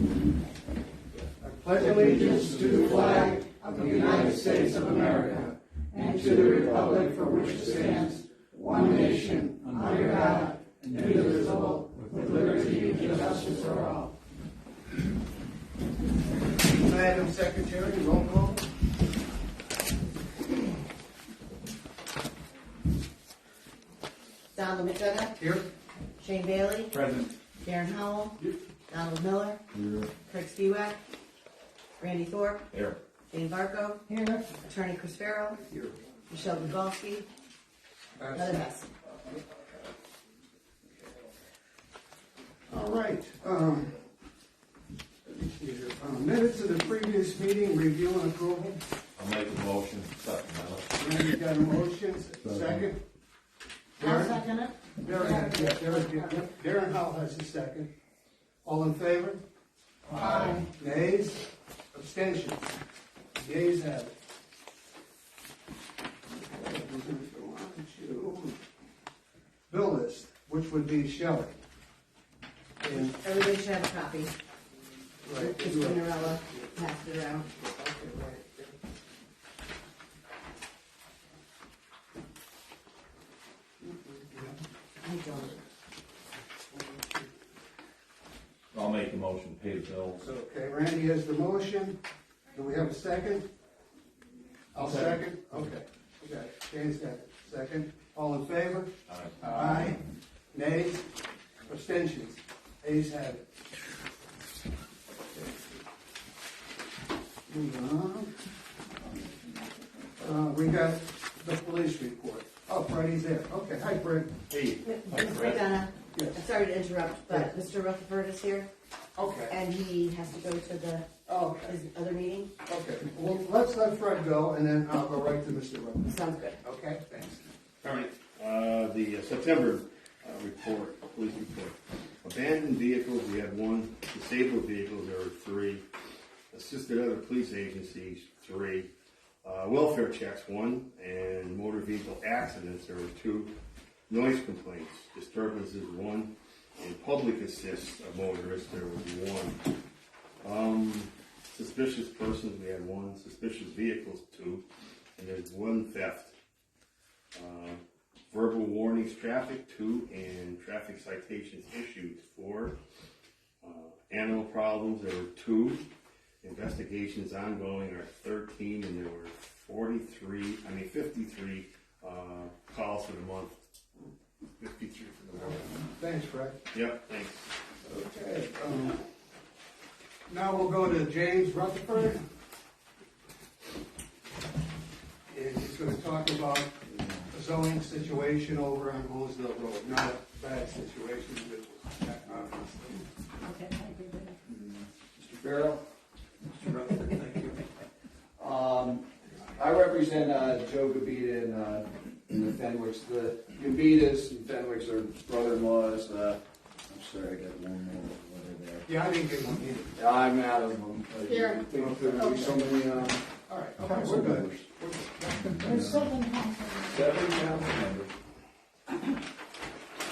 I pledge allegiance to the flag of the United States of America and to the republic for which it stands, one nation, under God, indivisible, with liberty and justice for all. Madam Secretary, roll call. Donald McDonough. Here. Shane Bailey. Present. Darren Howell. Here. Donald Miller. Here. Craig Spiewak. Randy Thorpe. Here. Jane Barco. Here. Attorney Chris Farrow. Here. Michelle Dubowski. Heather Hess. All right. Let me see here. Minutes of the previous meeting, review and approval. I'll make a motion. Second. Randy got a motion. Second. I'll Darren? second it. Darren Howell has a second. All in favor? Aye. Nays? Abstentions? Nays have it. We're going to go on to bill list, which would be Shelley. And, Everybody should have a copy. right. Ms. Pinarella passed it around. Okay, right. I don't. I'll make the motion. Pay the bills. Okay, Randy has the motion. Do we have a second? I'll second. Okay. Okay. James got it. Second. All in favor? Aye. Aye. Nays? Abstentions? Ayes have it. Moving on. We got the police report. Oh, Freddie's there. Okay. Hi, Fred. Hey. Ms. McDonough, Yes. I'm sorry to interrupt, but Mr. Rutherford is here, Okay. and he has to go to Okay. his other meeting. Okay. Well, let's let Fred go, and then I'll go right to Mr. Rutherford. Sounds good. Okay. Thanks. All right, the September report, police report. Abandoned vehicles, we had 1. Disabled vehicles, there were 3. Assisted other police agencies, 3. Welfare checks, 1. And motor vehicle accidents, there were 2. Noise complaints, disturbances, 1. And public assist of motorists, there was 1. Suspicious persons, we had 1. Suspicious vehicles, 2. And there's 1 theft. Verbal warnings, traffic, 2, and traffic citations issued, 4. Animal problems, there were 2. Investigations ongoing are 13, and there were 53 calls for the month. 53 for the month. Thanks, Fred. Yep, thanks. Okay. Now we'll go to James Rutherford. And he's going to talk about the zoning situation over on Holmesville Road. Not a bad situation, but obviously. Okay, thank you, Dave. Mr. Farrell? Mr. Rutherford, thank you. I represent Joe Gabita in the Fenwicks. The Gabitas and Fenwicks are brother-in-laws. I'm sorry, I got one more letter there. Yeah, I didn't get one either. Yeah, I'm out of them. Here. I think there'll be so many, All right, okay, we're good. There's 7 council. 7 council members.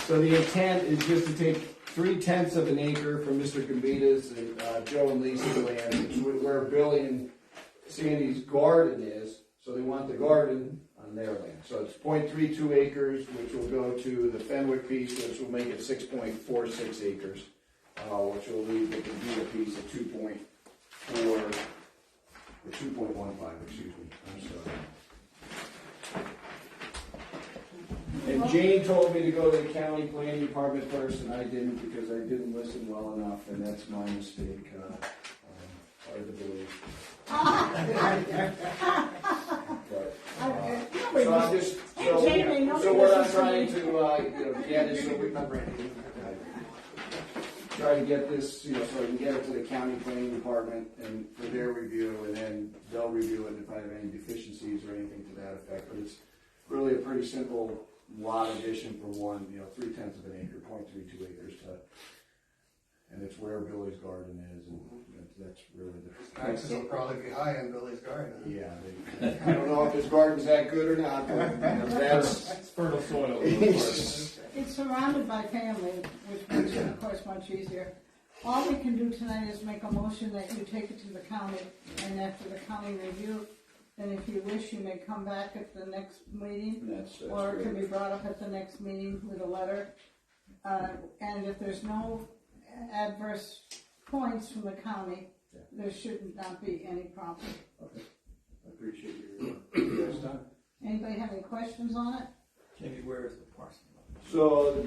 So the intent is just to take 3/10 of an acre from Mr. Gambita's and Joe and Lisa's land, which is where Billy and Sandy's garden is. So they want the garden on their land. So it's 0.32 acres, which will go to the Fenwick piece, which will make it 6.46 acres, which will leave the Gambita piece at 2.4 or 2.15. Excuse me. I'm sorry. And Jane told me to go to the county planning department first, and I didn't because I didn't listen well enough, and that's my mistake. Hard to believe. But, so I'm just so what I'm trying to get is so we try to get this, so I can get it to the county planning department and for their review, and then they'll review it if I have any deficiencies or anything to that effect. But it's really a pretty simple lot addition for 3/10 of an acre, 0.32 acres and it's where Billy's garden is, and that's really the Taxes will probably be high on Billy's garden. Yeah, I don't know if his garden's that good or not, but that's It's fertile soil. It's surrounded by family, which makes it, of course, much easier. All we can do tonight is make a motion that you take it to the county, and after the county review, then if you wish, you may come back at the next meeting, That's or it can great. be brought up at the next meeting with a letter. And if there's no adverse points from the county, there should not be any problem. Okay. I appreciate your guys' time. Anybody have any questions on it? Jamie, where is the parcel? So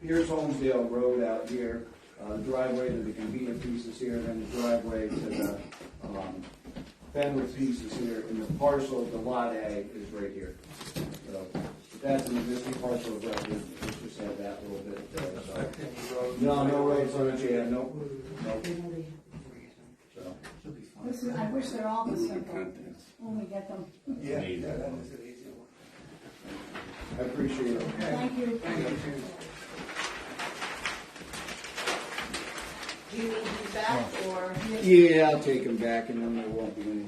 here's Holmesdale Road out here, driveway to the convenient pieces here, then the driveway to the Fenwick pieces here, and the parcel, the lot A is right here. So that's an existing parcel of record, let's just have that little bit there, so. No roads on it, yeah, nope. So, This is, I wish they're all this simple when we get them. Yeah. That is an easy one. I appreciate it. Thank you. Do you need these back, or? Yeah, I'll take them back and then there won't be any.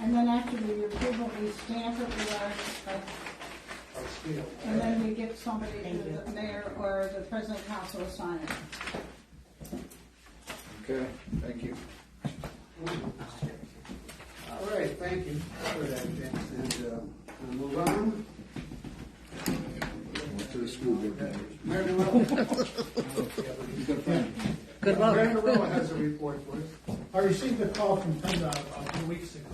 And then after the approval, we stamp it with our, and then we get somebody, the mayor or the president council to sign it. Okay, thank you. All right, thank you for that, James. And we'll move on. To the school board. Mayor Noel. Good Mayor Noel has a report for us. I received a call from PennDOT about 2 weeks ago,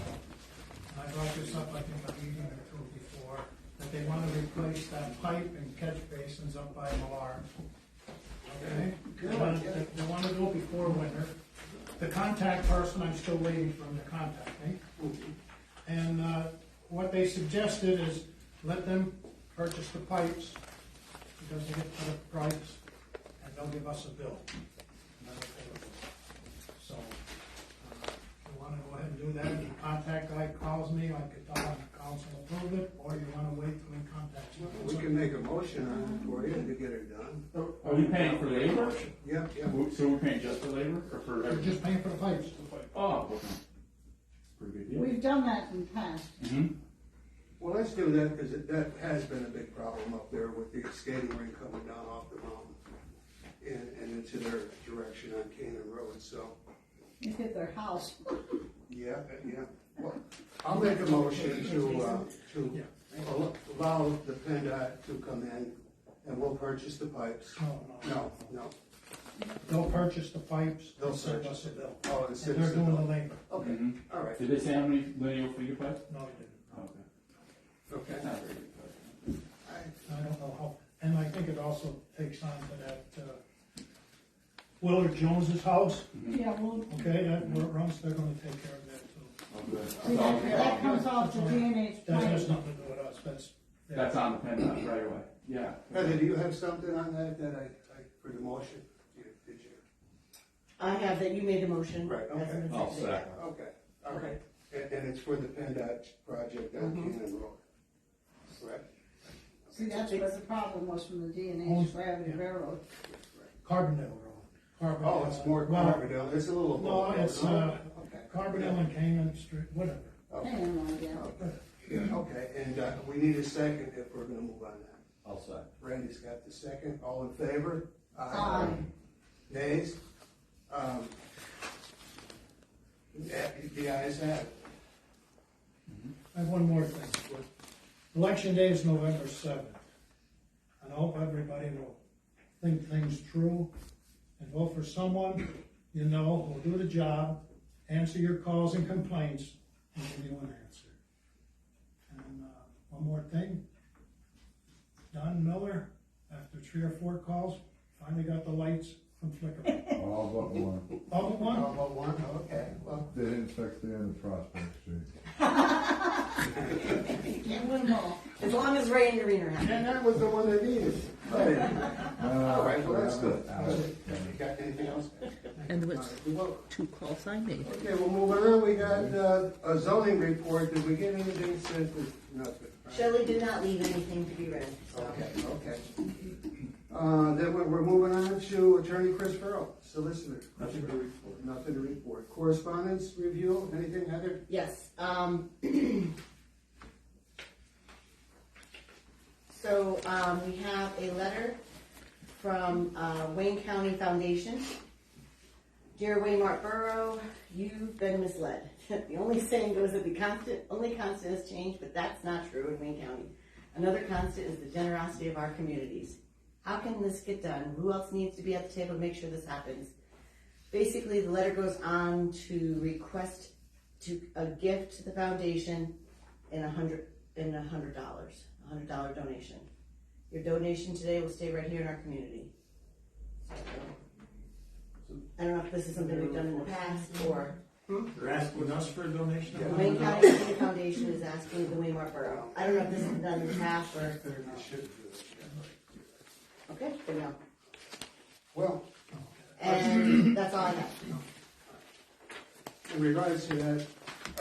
and I brought this up, I think, a meeting or two before, that they want to replace that pipe and catch basins up by Millar. Okay? They want to do it before winter. The contact person, I'm still waiting for him to contact me. And what they suggested is let them purchase the pipes, because they get the price, and they'll give us a bill. And that'll pay the bill. So, if you wanna go ahead and do that, the contact guy calls me, I could tell him the council approved it, or you wanna wait till he contacts me. We can make a motion on it for you to get it done. Are we paying for labor? Yeah, yeah. So we're paying just for labor, or for They're everything? just paying for the pipes. Oh, okay. Pretty good deal. We've done that in the past. Mm-hmm. Well, let's do that, because that has been a big problem up there with the skating rink coming down off the mountain and into their direction on Canaan Road, so, They hit their house. yeah. Well, I'll make a motion to allow the PennDOT to come in and we'll purchase the pipes. No. No. They'll purchase the pipes, they'll They'll send purchase us a bill. Oh, And it's they're doing the labor. Okay, all right, Did they say how many linear feet pipe? No, they didn't. Okay. okay. Not very good. I don't know how, and I think it also takes on to that, Willard Jones's house, Yeah, well, okay, that where it runs, they're gonna take care of that too. see, that comes off the D&H That has plan. nothing to do with us, that's. That's on the PennDOT right away. Yeah. Heather, do you have something on that for the motion? Did you? I have that you made the motion. Right, okay. As an I'll executive. second. Okay, all right. And it's for the PennDOT project on Cannon Road, correct? See, that's where the problem was from the D&H Gravity Railroad. Carbondale Road. Carbondale. Oh, it's more Well, Carbondale, it's a little. No, it's, Okay. Carbondale and Canaan Street, whatever. Okay. Hang on, yeah. Yeah, okay, and we need a second if we're gonna move on that. I'll second. Randy's got the second, all in favor? Aye. Nays? Yeah, the ayes have it. I have one more thing. Election day is November 7th. And I hope everybody will think things through and vote for someone you know who'll do the job, answer your calls and complaints, and give you an answer. And one more thing. Don Miller, after 3 or 4 calls, finally got the lights from flickering. All but one. All but one? How about one? Okay, well, They didn't fix the end of Prospect Street. Can't win them all. As long as Ray and Doreen are happy. and that was the one that needed. Right. All right, well, that's good. Good. You got anything else? And All with right, we will. 2 calls I made. Okay, well, moving on, we got a zoning report. Did we get anything sent? Nothing. right? Shelley did not leave anything to be read, so. Okay. Then we're moving on to Attorney Chris Farrell, solicitor. Nothing to report. Nothing to report. Correspondence review, anything, Heather? Yes, so, we have a letter from Wayne County Foundation. Dear Waymart Borough, you've been misled. The only saying goes that the only constant is change, but that's not true in Wayne County. Another constant is the generosity of our communities. How can this get done? Who else needs to be at the table to make sure this happens? Basically, the letter goes on to request a gift to the foundation in $100 donation. Your donation today will stay right here in our community. I don't know if this is something we've done in the past or. They're asking us for a donation? The Wayne County Foundation is asking the Waymart Borough. I don't know if this has been done in the past or. Okay, then no. Well, And that's all I have. in regards to that,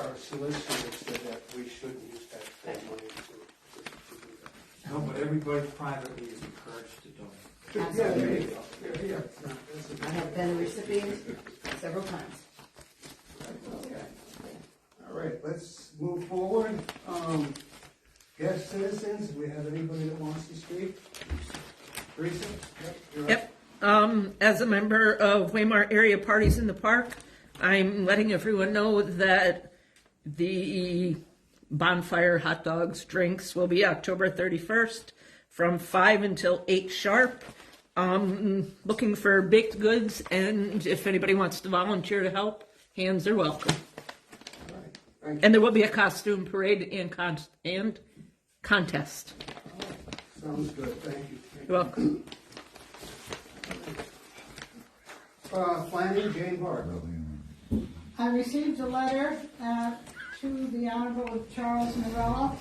our solicitor said that we shouldn't use that money to do that. No, but everybody privately is encouraged to donate. Yeah, there you go. Yeah. No, that's I have been a recipient several times. Okay. All right, let's move forward. Guest citizens, do we have anybody that wants to speak? Teresa? You're up. Yep. As a member of Waymart Area Parties in the Park, I'm letting everyone know that the bonfire, hot dogs, drinks will be October 31st from 5 until 8 sharp. Looking for baked goods, and if anybody wants to volunteer to help, hands are welcome. All right, thank you. And there will be a costume parade and contest. Sounds good, thank you. You're welcome. Planning, Jane Hart. I received a letter to the Honorable Charles Norella,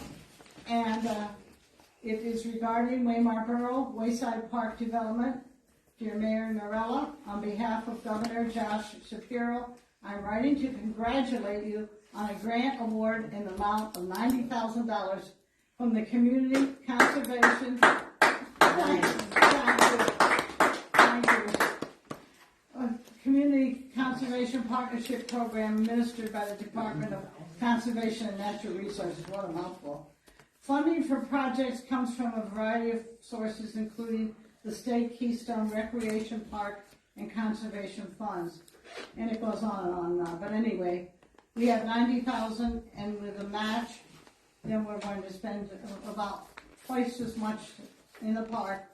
and it is regarding Waymart Borough Wayside Park Development. Dear Mayor Norella, on behalf of Governor Josh Shapiro, I'm writing to congratulate you on a grant award in the amount of $90,000 from the Community Conservation. Community Conservation Partnership Program administered by the Department of Conservation and Natural Resources. What a mouthful. Funding for projects comes from a variety of sources, including the State Keystone Recreation Park and Conservation Funds. And it goes on and on. But anyway, we have $90,000, and with a match, then we're going to spend about twice as much in the park.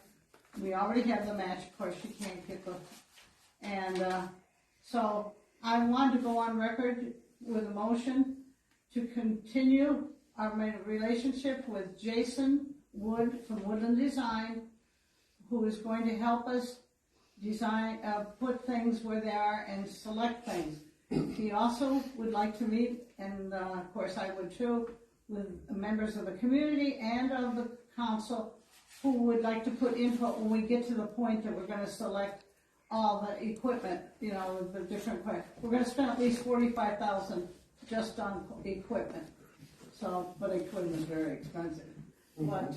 We already have the match, of course, you can't get the. And so I want to go on record with a motion to continue our relationship with Jason Wood from Woodland Design, who is going to help us design, put things where they are and select things. He also would like to meet, and of course I would too, with members of the community and of the council who would like to put input when we get to the point that we're going to select all the equipment, you know, the different equipment. We're going to spend at least $45,000 just on equipment. So, but equipment is very expensive. But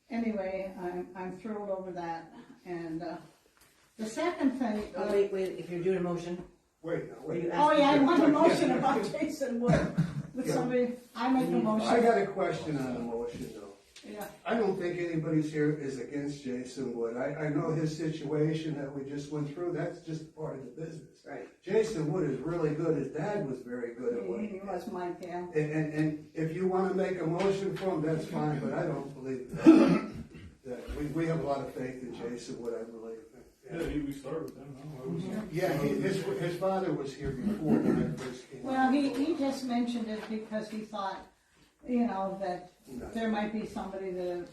anyway, I'm thrilled over that. And the second thing. Oh, wait, if you're doing a motion. Wait. Oh yeah, I want a motion about Jason Wood. With somebody, I make a motion. I got a question on the motion though. Yeah. I don't think anybody's here is against Jason Wood. I know his situation that we just went through, that's just part of the business. Right. Jason Wood is really good, his dad was very good at what he He did. was my gal. And if you want to make a motion for him, that's fine, but I don't believe that. We have a lot of faith in Jason Wood, I believe. We started with them, Yeah, his father was here before when I first came. Well, he just mentioned it because he thought, you know, that there might be somebody that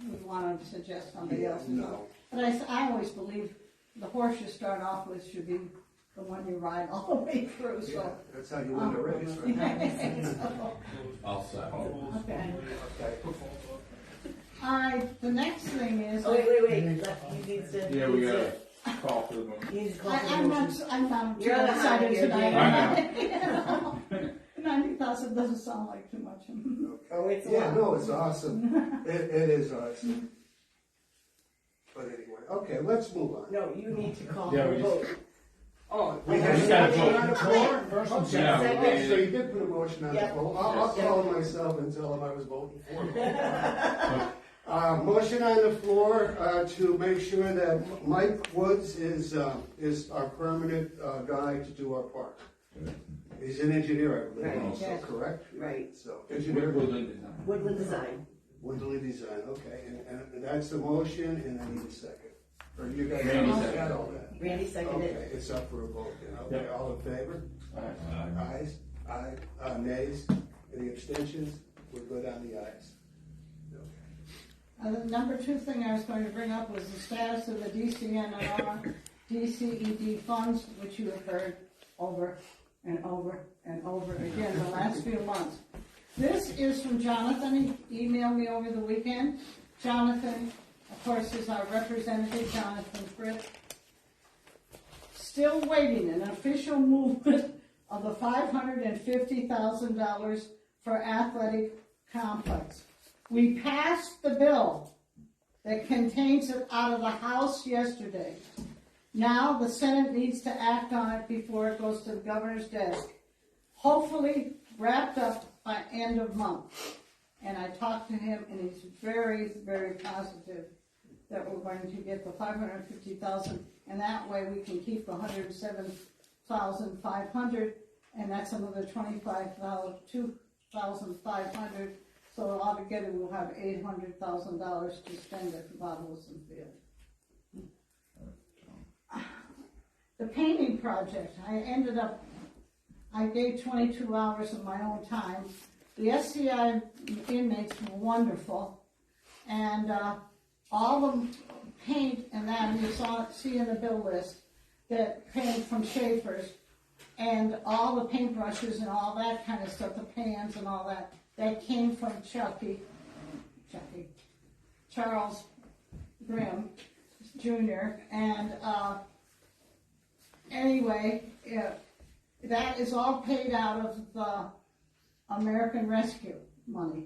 would want to suggest somebody else. No. But I always believe the horse you start off with should be the one you ride all the way through. Yeah, So. that's how you win the race, right? So, I'll second. okay. Okay. All right. The next thing is. Oh, wait. He needs to. Yeah, we gotta call for the motion. He needs to call for the I'm motion. not too You're not excited here, tonight. Jane. 90,000 doesn't sound like too much. Oh, it's a Yeah, lot. no, it's awesome. It is awesome. But anyway, okay, let's move on. No, you need to call Yeah, for we a just- vote. Oh, We just gotta vote. on the floor. Okay, Yeah. so you did put a motion on the Yeah. floor. I'll call myself and tell him I was voting for it. Motion on the floor, to make sure that Mike Woods is our permanent, guy to do our park. He's an engineer, I believe, Right, also, yes. correct? Right. So, engineer. Woodland Design. Woodley Design, okay, and that's the motion, and I need a second. Or you guys Randy got seconded. all that? Randy seconded. Okay, it's up for a vote, then, okay, Yep. all in favor? Ayes? Aye, nays? Any abstentions? We're good on the ayes. Okay. The number 2 thing I was going to bring up was the status of the DCNR, DCED funds, which you have heard over and over and over again the last few months. This is from Jonathan. He emailed me over the weekend. Jonathan, of course, is our representative, Jonathan Fripp. Still waiting an official movement of the $550,000 for athletic complex. We passed the bill that contains it out of the House yesterday. Now the Senate needs to act on it before it goes to the governor's desk. Hopefully wrapped up by end of month. And I talked to him, and he's very, very positive that we're going to get the $550,000, and that way we can keep the $107,500, and that's another $2,500. So altogether we'll have $800,000 to spend at the Bottleson Field. The painting project, I gave 22 hours of my own time. The SCI inmates were wonderful, and all the paint and that, and you see in the bill list, that came from Schaefer's, and all the paintbrushes and all that kind of stuff, the pans and all that, that came from Charles Grimm Jr. And anyway, that is all paid out of the American Rescue money.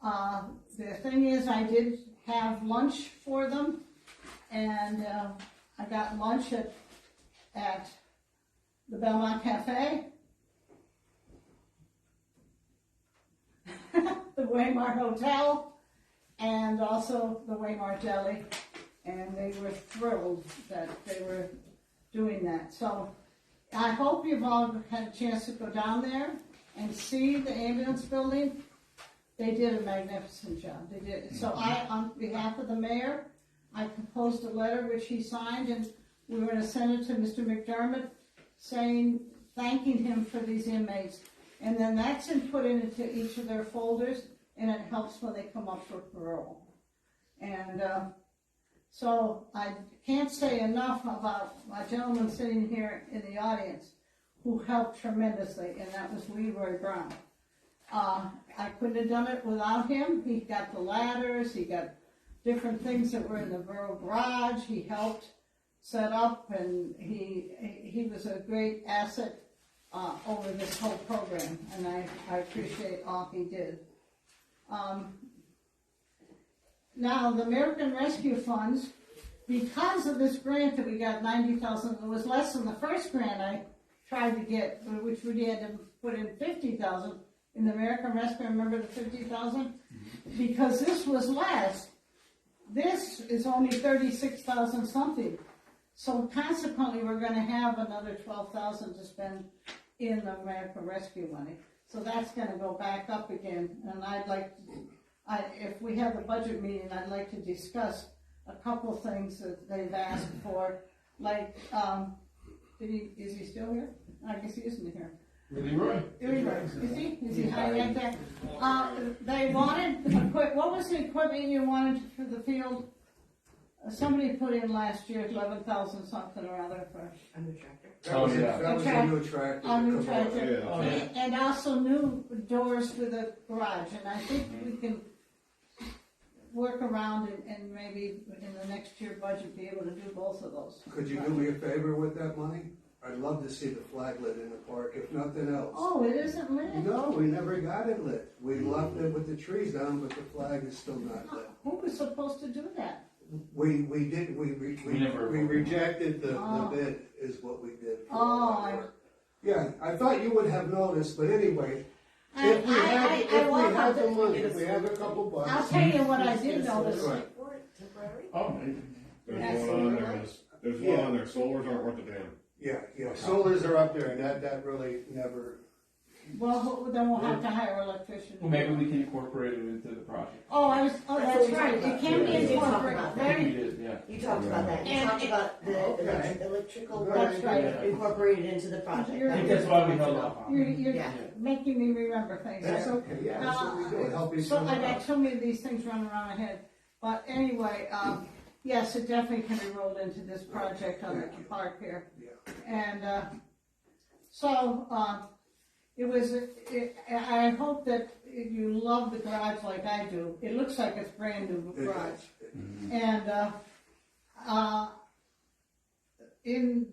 The thing is, I did have lunch for them, and I got lunch at the Belmont Cafe, the Waymart Hotel, and also the Waymart Deli, and they were thrilled that they were doing that. So I hope you've all had a chance to go down there and see the ambulance building. They did a magnificent job. They did. So I, on behalf of the mayor, I composed a letter which he signed, and we were going to send it to Mr. McDermott, thanking him for these inmates. And then that's put into each of their folders, and it helps when they come up for parole. And so I can't say enough about a gentleman sitting here in the audience who helped tremendously, and that was Leroy Brown. I couldn't have done it without him. He got the ladders, he got different things that were in the borough garage. He helped set up, and he was a great asset over this whole program, and I appreciate all he did. Now, the American Rescue Funds, because of this grant that we got, $90,000, it was less than the first grant I tried to get, which we had to put in $50,000 in the American Rescue. Remember the $50,000? Because this was less. This is only $36,000 something. So consequently, we're going to have another $12,000 to spend in the American Rescue money. So that's going to go back up again. And I'd like to, if we have a budget meeting, I'd like to discuss a couple things that they've asked for. Like, is he still here? I guess he isn't here. Leroy? Is he? Is he hiding out there? They wanted, what was the equipment you wanted for the field? Somebody put in last year 11,000 something or other for A new tractor. Oh, yeah. That was a new tractor. a new tractor. Oh, yeah. And also new doors for the garage, and I think we can work around and maybe in the next year budget be able to do both of those. Could you do me a favor with that money? I'd love to see the flag lit in the park, if nothing else. Oh, it isn't lit? No, we never got it lit. We left it with the trees down, but the flag is still not lit. Who was supposed to do that? We never- rejected the Oh. bid, is what we did. For Oh, all that work. Yeah, I thought you would have noticed, but anyway, If we have, I if we walk have out the there money, and if we have a couple bucks. I'll tell you what I did notice. Right. Oh, maybe. There's one on there, there's one on there, solars aren't worth a damn. Yeah, solars are up there, and that really never, Well, then we'll have to hire an electrician. Well, maybe we can incorporate it into the project. Oh, That's what that's we right, talked it can be about. We talked incorporated, about We very, did, yeah. You talked about that, you And talked it- about the Okay. electrical That's work right. incorporated into the project. You're- I think that's why we held off on you're, it. you're Yeah. making me remember things, that's so. okay, yeah, that's what we do, help each So other I got out. so many of these things running around my head, but anyway, yes, it definitely can be rolled into this project on the park here. Yeah. And, so, I hope that you love the garage like I do. It looks like it's brand new It garage. is. And, in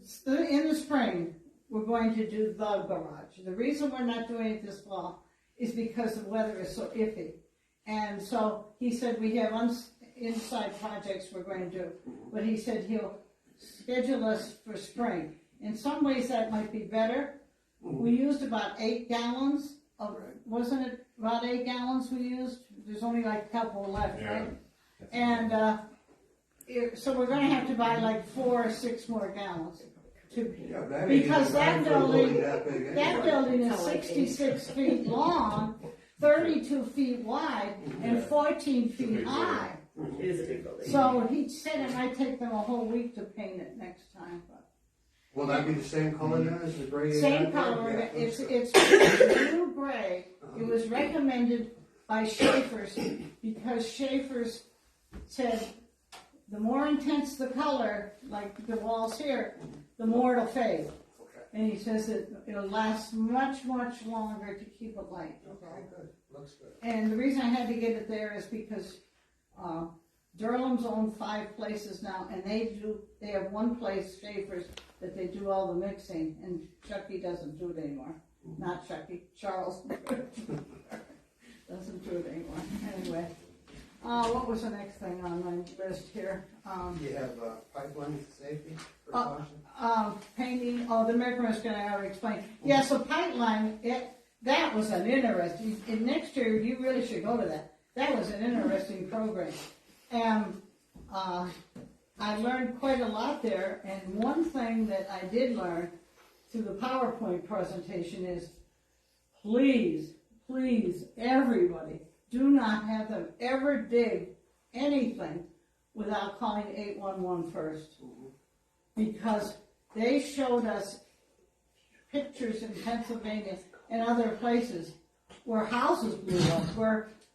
the spring, we're going to do the garage. The reason we're not doing it this fall is because the weather is so iffy. And so he said we have inside projects we're going to do, but he said he'll schedule us for spring. In some ways that might be better. We used about 8 gallons of, wasn't it about 8 gallons we used? There's only like a couple left, right? And, so we're gonna have to buy like 4 or 6 more gallons. Yeah, that ain't Because even that bad for a building building, that big that anyway. building is 66 feet long, 32 feet wide, and 14 feet high. It is a big building. So he said it might take them a whole week to paint it next time, but. Will that be the same color then as the gray? Same color, it's blue gray. It was recommended by Schaefer's, because Schaefer's said the more intense the color, like the walls here, the more it'll fade. Okay, And he says that it'll last much, much longer to keep it light. okay, good, looks good. And the reason I had to get it there is because, Durham's own 5 places now, and they have one place, Schaefer's, that they do all the mixing, and Chucky doesn't do it anymore. Not Chucky, Charles doesn't do it anymore. Anyway, what was the next thing on my list here? You have pipeline safety precaution? Painting, the American Rescue I already explained. Yeah, so pipeline, that was an interesting, and next year you really should go to that. That was an interesting program. And I learned quite a lot there, and one thing that I did learn through the PowerPoint presentation is, please, everybody, do not have them ever dig anything without calling 811 first. Because they showed us pictures in Pennsylvania and other places where houses blew up,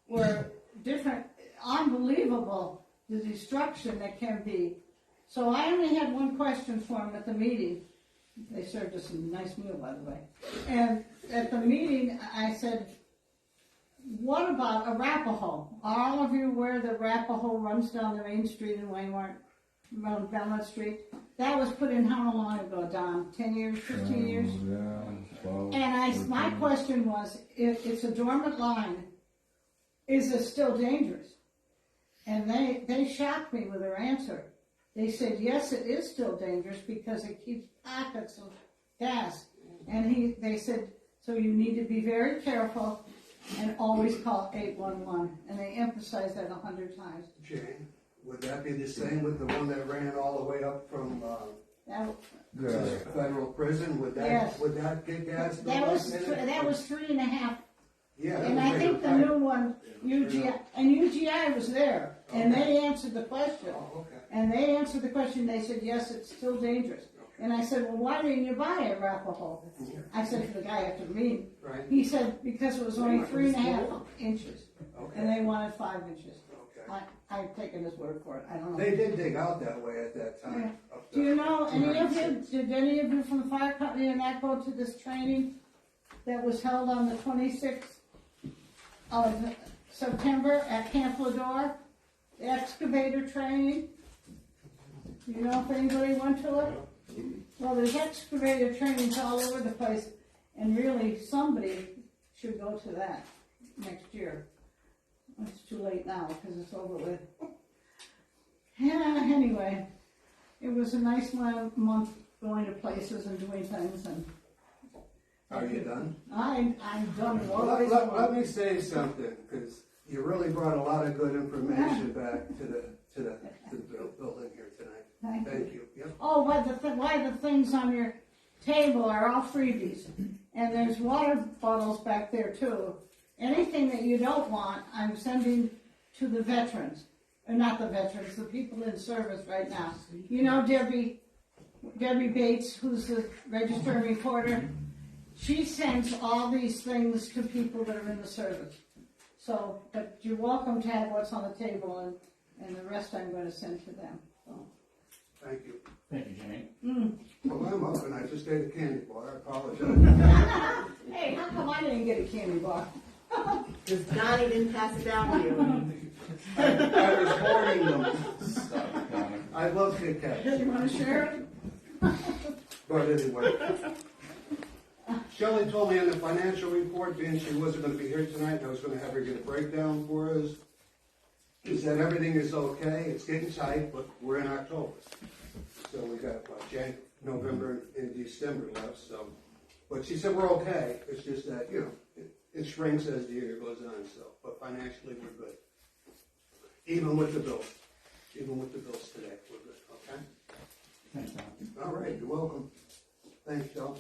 where different, unbelievable, the destruction that can be. So I only had one question for them at the meeting. They served us a nice meal, by the way. And at the meeting, I said, what about Arapahoe? Are all of you aware that Arapahoe runs down the main street in Waymart, around Belmont Street? That was put in how long ago, Don? 10 years, 15 years? Yeah, 12. And my question was, if it's a dormant line, is it still dangerous? And they shocked me with their answer. They said, yes, it is still dangerous because it keeps packets of gas. And they said, so you need to be very careful and always call 811. And they emphasized that 100 times. Jane, would that be the same with the one that ran all the way up from, That, to federal prison? Would Yes. that get gas? that was 3.5. Yeah. that And was I bigger think the pipe. new one, UGI was there, and they answered the question. Oh, okay. And they answered the question, they said, yes, it's still dangerous. And I said, well, why didn't you buy a Arapahoe? I said to the guy after the meeting. Right. He said, because it was only 3.5 inches, and Okay. they wanted 5 inches. Okay. I've taken his word for it, I don't know. They did dig out that way at that time. up Do you there. know, did any of you from the fire company and that go to this training that was held on the 26th of September at Camp Lador? The excavator training? Do you know if anybody went to it? Well, there's excavator trainings all over the place, and really, somebody should go to that next year. It's too late now, because it's over with. Yeah, anyway, it was a nice month going to places and doing things, and Are you done? I'm done. Well, let me say something, because you really brought a lot of good information back to the building here tonight. Thank you. Yep. Oh, why the things on your table are all freebies. And there's water bottles back there too. Anything that you don't want, I'm sending to the veterans. Or not the veterans, the people in service right now. You know Debbie Bates, who's the registered reporter? She sends all these things to people that are in the service. So, but you're welcome to have what's on the table, and the rest I'm going to send to them. So. Thank you. Thank you, Jane. Well, I'm up, and I just ate a candy bar. I apologize. Hey, how come I didn't get a candy bar? Because Donnie didn't pass it down to you. I was hoarding them. I love Kit Kats. You want to share it? But anyway. Shelley told me in the financial report, being she wasn't going to be here tonight, and I was going to have her get a breakdown for us. She said everything is okay, it's getting tight, but we're in October. So we got, November and December left, so. But she said we're okay, it's just that, it shrinks as the year goes on, so. But financially, we're good. Even with the bills. Even with the bills today, we're good, okay? Thanks, Don. All right, you're welcome. Thanks, Joe.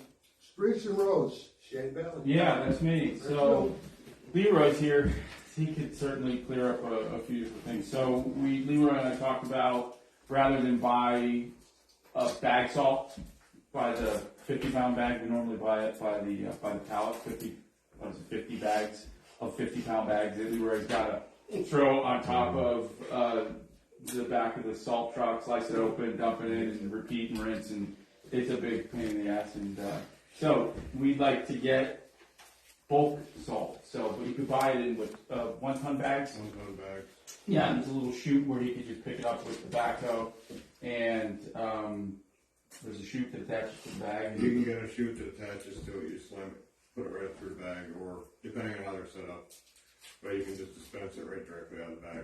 Streets and roads, Shane Bailey. Yeah, that's me. So Leroy's here. He could certainly clear up a few different things. So Leroy and I talked about, rather than buy a bag salt, buy the 50-pound bag. We normally buy it by the pallet, 50 bags of 50-pound bags that Leroy's got to throw on top of the back of the salt truck, slice it open, dump it in, and repeat and rinse. And it's a big pain in the ass. And so we'd like to get bulk salt. So, but you could buy it in with 1-ton bags. 1-ton bags. Yeah, and there's a little chute where you could just pick it up with the backhoe, and there's a chute that attaches to the bag. You can get a chute that attaches to it. You slam it, put it right through the bag, or depending on how they're set up, but you can just dispense it right directly out of the bag.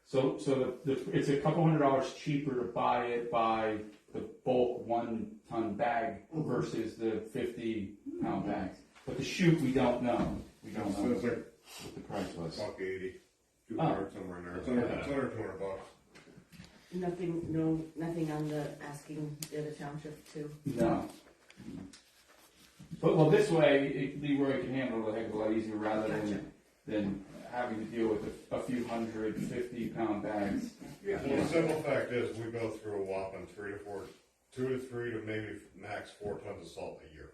So it's a couple $100 cheaper to buy it by the bulk 1-ton bag versus the 50-pound bags. But the chute, we don't know. We don't know So it's like what the price was. $1.80, $200 somewhere in there. It's under $200. Nothing on the asking the other township to. No. But well, this way, Leroy can handle it a heck of a lot easier rather than having to deal with a few 150-pound bags. Yeah. Well, the simple fact is, we go through a whopping 2 to 3 to maybe max 4 tons of salt a year.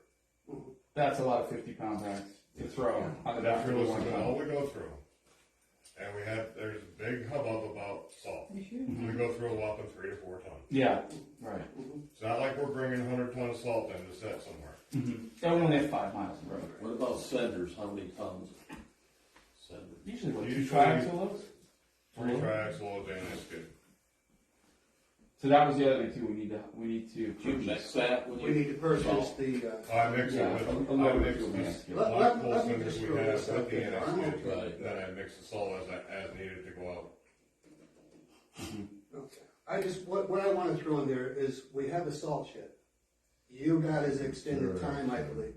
That's a lot of 50-pound bags to throw on the back That's of the realistically all 1-ton. we go through. And there's a big hubbub about salt. Mm-hmm. We go through a whopping 3 to 4 tons. Yeah, right. It's not like we're bringing 100 tons of salt in to set somewhere. Mm-hmm. Only have 5 miles of road. What about cinders? How many tons? Cinders. Usually, what, 2 Usually- triaxle? 3 triaxle and a skid. So that was the other thing too. We need to. Do you mix that when We you? need to purchase the, I mix Yeah, it with, a I little mix bit the of skid. black coal let me cinders just we throw have this out with the there. annex I'm skid. okay. Then I mix the salt as needed to go out. okay. What I want to throw in there is, we have a salt shed. You got his extended time, I believe.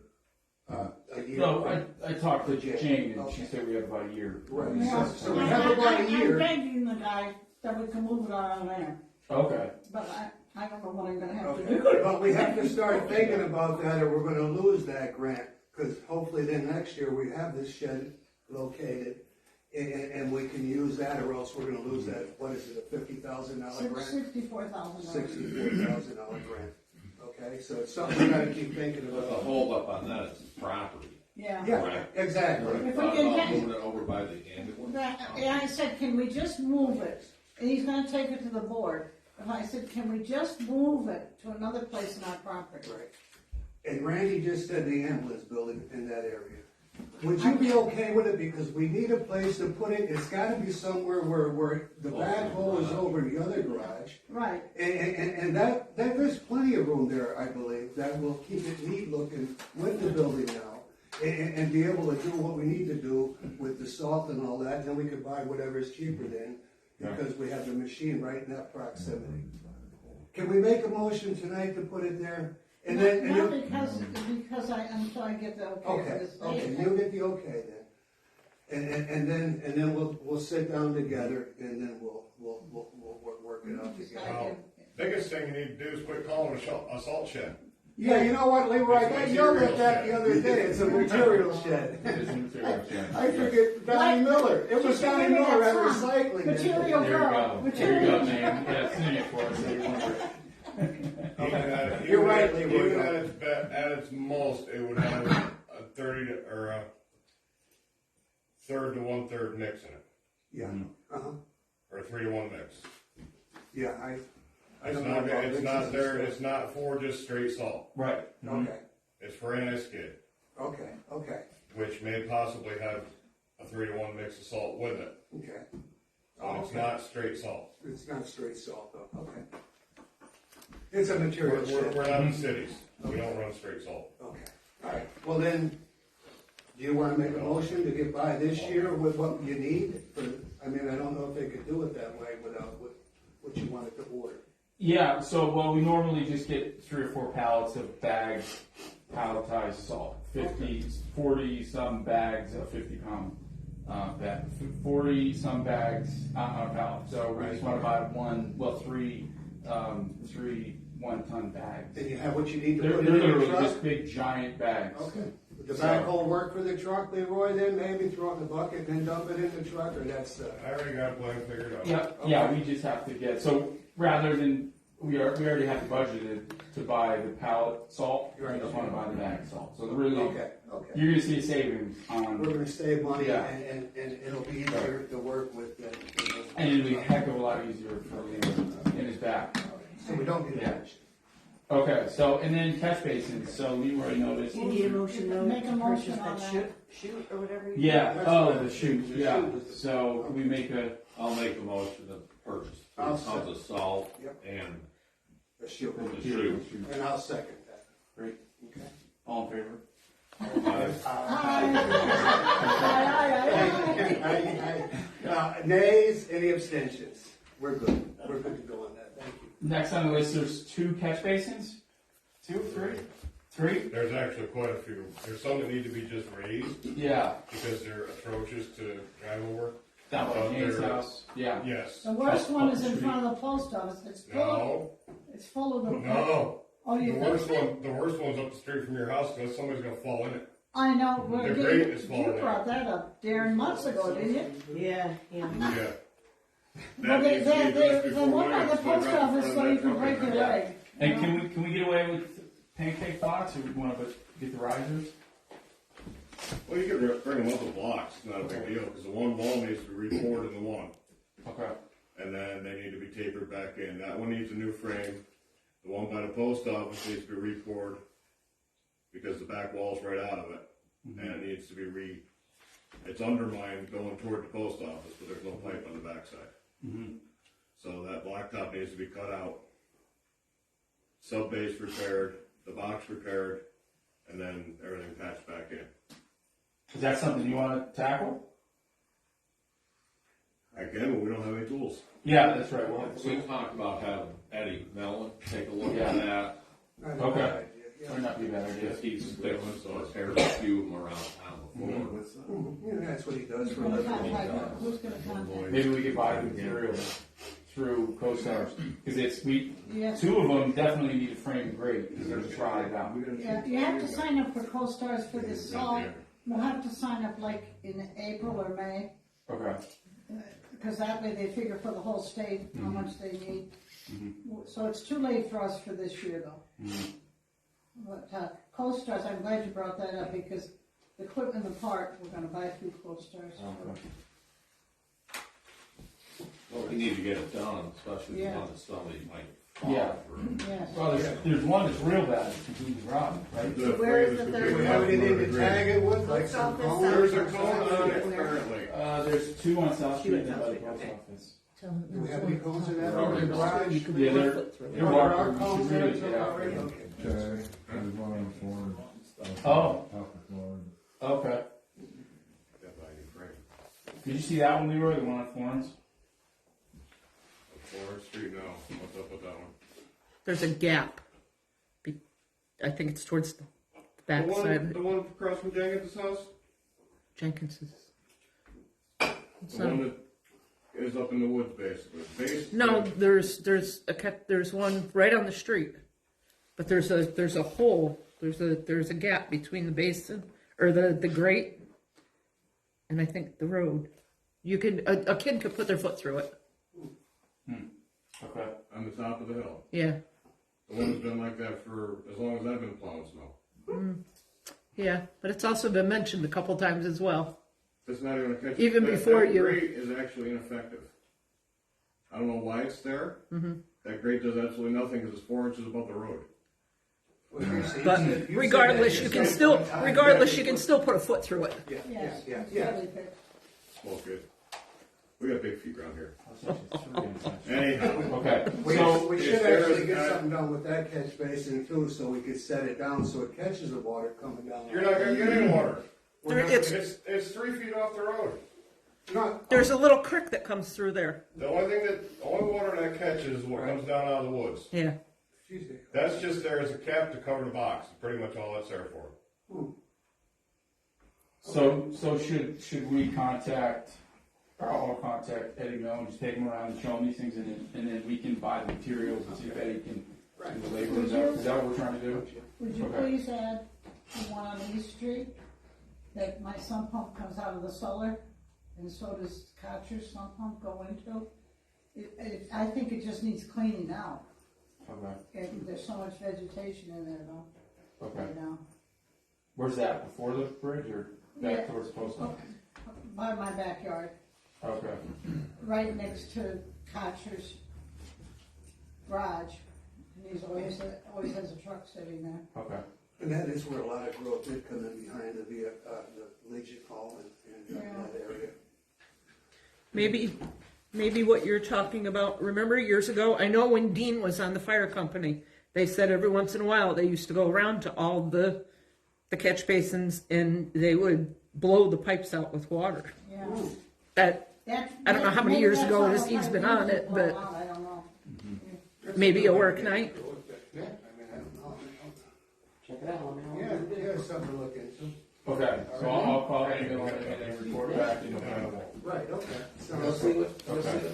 A year. No, I talked to Jane. Jane and she Okay. said we have about a year. Right. Yeah. So we have about a year. I'm begging the guy that we can move it on there, Okay. but I don't know what I'm gonna have to Okay, do. but we have to start thinking about that, or we're gonna lose that grant, because hopefully then next year we have this shed located, and we can use that, or else we're gonna lose that, what is it, a $50,000 grant? $64,000. $64,000 grant, okay, so it's something we gotta keep thinking The about. hold up on that is the property. Yeah. Yeah, exactly. If we Thought can about get- moving it over by the ambulance. Yeah, I said, can we just move it? And he's gonna take it to the board. And I said, can we just move it to another place in our property? Right. And Randy just said the ambulance building in that area. Would you be okay with it? Because we need a place to put it. It's gotta be somewhere where the backhoe is over the other garage. Right. And that there's plenty of room there, I believe, that will keep it neat looking with the building now. And be able to do what we need to do with the salt and all that. Then we could buy whatever's cheaper then, because we have the machine right in that proximity. Can we make a motion tonight to put it there? And then, and Not then, because until I get the okay for okay, this okay, date. you'll get the okay then. And then we'll sit down together and then we'll work it out Just together. like Well, biggest thing you need to do is quit calling it a salt shed. Yeah, you know what, Leroy, I It's got a yelled at material that the shed. other day, it's a material shed. It is a material shed. I forget Donnie Miller, it was Donnie Remember Miller at that song? recycling. Material There you girl. go. There you Material. go, man. Yeah, sing it for us. So you remember. You're right, Leroy. Even at its most, it would have a 30 or a third to 1/3 mix in it, Yeah, uh-huh, or a 3 to 1 mix. yeah, I It's don't know not, about it's mixes not and there, stuff. it's not for just straight salt. Right. Okay, It's for anti-skid, okay, which may possibly have a 3 to 1 mix of salt with it. okay. So it's not straight salt. It's not straight salt though, okay. It's a material shed. We're not in cities. We don't run straight salt. Okay, all right, well then, do you wanna make a motion to get by this year with what you need? I mean, I don't know if they could do it that way without what you wanted to order. Yeah, so, well, we normally just get 3 or 4 pallets of bagged, palletized salt. 40 some bags of 50-pound bag, 40 some bags on a pallet. So we just wanna buy 3 1-ton bags. Then you have what you need to They're put in the literally truck? just big giant bags. Okay. Would the backhoe work for the truck, Leroy, then maybe throw it in the bucket and then dump it in the truck, or that's, I already got a plan figured out. Yep, yeah, we just have to get, so rather than, we already have budgeted to buy the pallet salt, we Right. just wanna buy the bag salt. So really, okay. you're gonna see a savings on, We're gonna save money Yeah. and it'll be easier to work with than. and it'll be a heck of a lot easier for Leroy in his back. So we don't need Yeah. that. Okay, so, and then catch basins, so Leroy noticed. Do you need a motion though Make a to motion purchase on that that. shoot or whatever? Yeah, That's oh, right. the chute, The yeah, chute is the- so we make a, I'll make a motion to purchase 3 I'll tons of salt Yep. and A shield. the chute. And I'll second that. great, Okay. all in favor? Nays, any abstentions? We're good. We're good to go on that. Thank you. Next on the list, there's 2 catch basins? 2, 3? 3? There's actually quite a few. There's some that need to be just raised Yeah, because they're atrocious to drive over. down by Jane's house, yeah. Yes. The worst one is in front of the post office. No, It's full of the. no. Oh, The you think worst so? one, the worst one's up the street from your house because somebody's gonna fall in it. I know, The grate is falling you down. brought that up, Darren, months ago, didn't you? Yeah, yeah. Yeah. Well, That needs to be addressed they before went by the winter, so post right in office front so of you that can company. break your leg. And can we get away with pancake pots, or we wanna get the risers? Well, you can bring them up with blocks. It's not a big deal because the one wall needs to be re-poured in the one. Okay. And then they need to be tapered back in. That one needs a new frame. The one by the post office needs to be re-poured because the back wall's right out of it. And it needs to be it's undermined going toward the post office, but there's no pipe on the backside. So that blacktop needs to be cut out. Sub base repaired, the box repaired, and then everything patched back in. Is that something you wanna tackle? Again, but we don't have any tools. Yeah, that's right, well, We talked about having Eddie Mellon take a look Yeah. at that. Not a Okay. bad idea, yeah. might not be a bad idea. Because he's fixed, so it's repaired a few of them around town before. Yeah, that's what he does for a Who's living. gonna contact? Maybe we could buy the material through CoStarz, because Yeah. 2 of them definitely need a frame and grate, because they're just rotted out. Yeah, you have to sign up for co-stars for the salt. You'll have to sign up like in April or May, Okay, because that way they figure for the whole state how much they need. So it's too late for us for this year though. But, co-stars, I'm glad you brought that up because the equipment and the part, we're gonna buy through co-stars. okay. Well, we need to get it done, especially the Yeah. one that somebody might Yeah. fall for. Yes. Well, there's one that's real bad, it's completely rotten, right? The Where is frame the is third Do we completely have one? anything to tag it with, like Post some office, cones? There's a South cone on it Street. currently. There's 2 on South Street Two and on by the South post Street, office. Do we have any cones in that They're over the garage? Yeah, they're There are marked, we cones should there really get out already? there. Okay. Okay, there's one on the floor. Oh. Off the floor. Okay. Got by a new frame. Did you see that one, Leroy, the one on Florence? Florence Street, no. What's up with that one? There's a gap I think it's towards the The back side the of one across from Jenkins' house? Jenkins's. The one that is up in the woods, basically. No, there's one right on the street, but there's a hole. There's a gap between the basin or the grate, and I think the road. You can a kid could put their foot through it. Okay. On the top of the hill. Yeah, The one that's been like that for as long as I've been plowing snow. yeah, but it's also been mentioned a couple times as well. It's not even gonna catch. Even before that you- grate is actually ineffective. I don't know why it's there. That grate does absolutely nothing because it's 4 inches above the road. But regardless, you can still put a foot through it. Yes. yeah. Totally fair. Well, good. We got big feet around here. Okay. Anyhow, So We should if there actually is get a- something done with that catch basin too, so we could set it down so it catches the water coming down. you're not gonna get any water. It's, It's 3 feet off the road. Not, there's a little creek that comes through there. The only water that catches is what comes down out of the woods. Yeah. excuse me. That's just there as a cap to cover the box. Pretty much all that's there for. So should we contact, or I'll contact Eddie Mill and just take him around and show him these things, and then we can buy the materials and see if Eddie can do the labor. Is that what we're trying to do? Would you Okay. please add the one on East Street, that my sump pump comes out of the cellar, and so does Kotcher's sump pump go into? I think it just needs cleaning out, Okay. and there's so much vegetation in there though, Okay. right now. Where's that? Before the bridge or back Yeah. towards the post office? By my backyard, Okay. right next to Kotcher's garage, and he's always has a truck sitting there. Okay. And that is where a lot of growth did come in behind the Legion Hall and Yeah. that area. Maybe what you're talking about, remember years ago, I know when Dean was on the fire company, they said every once in a while they used to go around to all the catch basins and they would blow the pipes out with water. Yeah. I don't know how many years ago this he's been on it, but I don't know. maybe a work night. Yeah, I mean, I don't know. Check it out. Yeah, something to look into. Okay. So I'll call Eddie Mill and then report back in November. Right, okay. Go see what,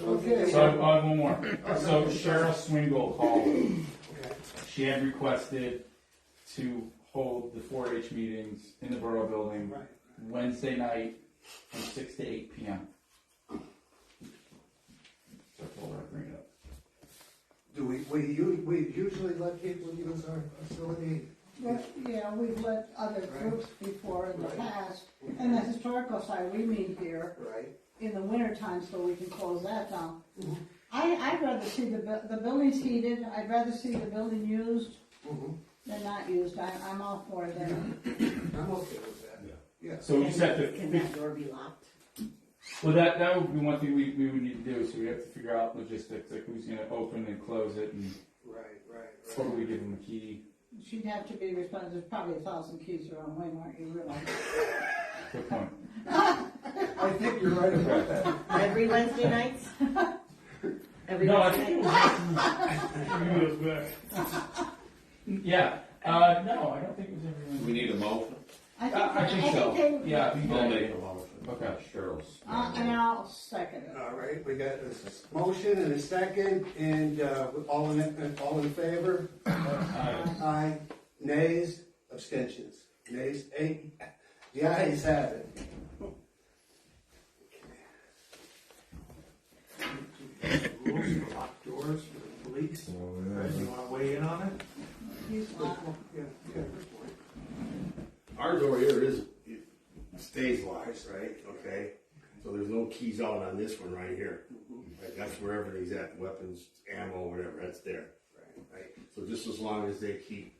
Okay. So I have one more. So Cheryl Swingle called. Okay. She had requested to hold the 4-H meetings in the Borough Building Right. Wednesday night from 6 to 8 p.m. So I told her I'd bring it up. Do we usually let people use our facility? Well, yeah, we've let other groups before in the Right. past, and the historical side, we meet here Right. in the wintertime so we can close that down. Mhm. I'd rather see the building's heated, I'd rather see the building used than not used, I'm all for it then. I'm okay with that. Yeah. So we just have Can to. that door be locked? Well, that would be one thing we would need to do. So we have to figure out logistics, like who's going to open and close it, and Right. or do we give them a key? She'd have to be responsible, there's probably 1,000 keys around Waymart, you realize. Good point. I think you're right about that. Every Wednesday nights? Every No, I Wednesday think night? it was Yeah. No, I don't think it was everyone. We need a motion. I think so. they- Yeah, I think I'll that- make a motion. Okay. Cheryl's. And I'll second it. All right, we got this motion and a second, and all in favor? Aye. Nays, abstentions. Nays, 8. The ayes have it. Rules for locked doors for the police. Fred, you wanna weigh in on it? He's not. Yeah, good point. Our door here it stays locked, right? Okay. So there's no keys out on this one right here. Right? That's where everything's at, weapons, ammo, whatever, that's there. Right? So just as long as they keep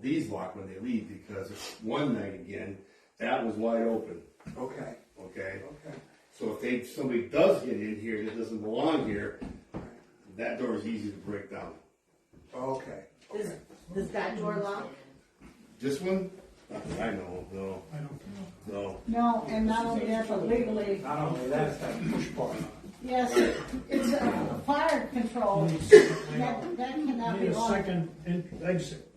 these locked when they leave, because one night again, that was wide open. Okay, Okay? okay. So if somebody does get in here that doesn't belong here, that door is easy to break down. Okay. Does that door lock? This one? I know, no. I don't know. No. No, and not only that, but legally, Not only that, it's got a push button. yes, it's a fire control, that cannot be Need a locked. second exit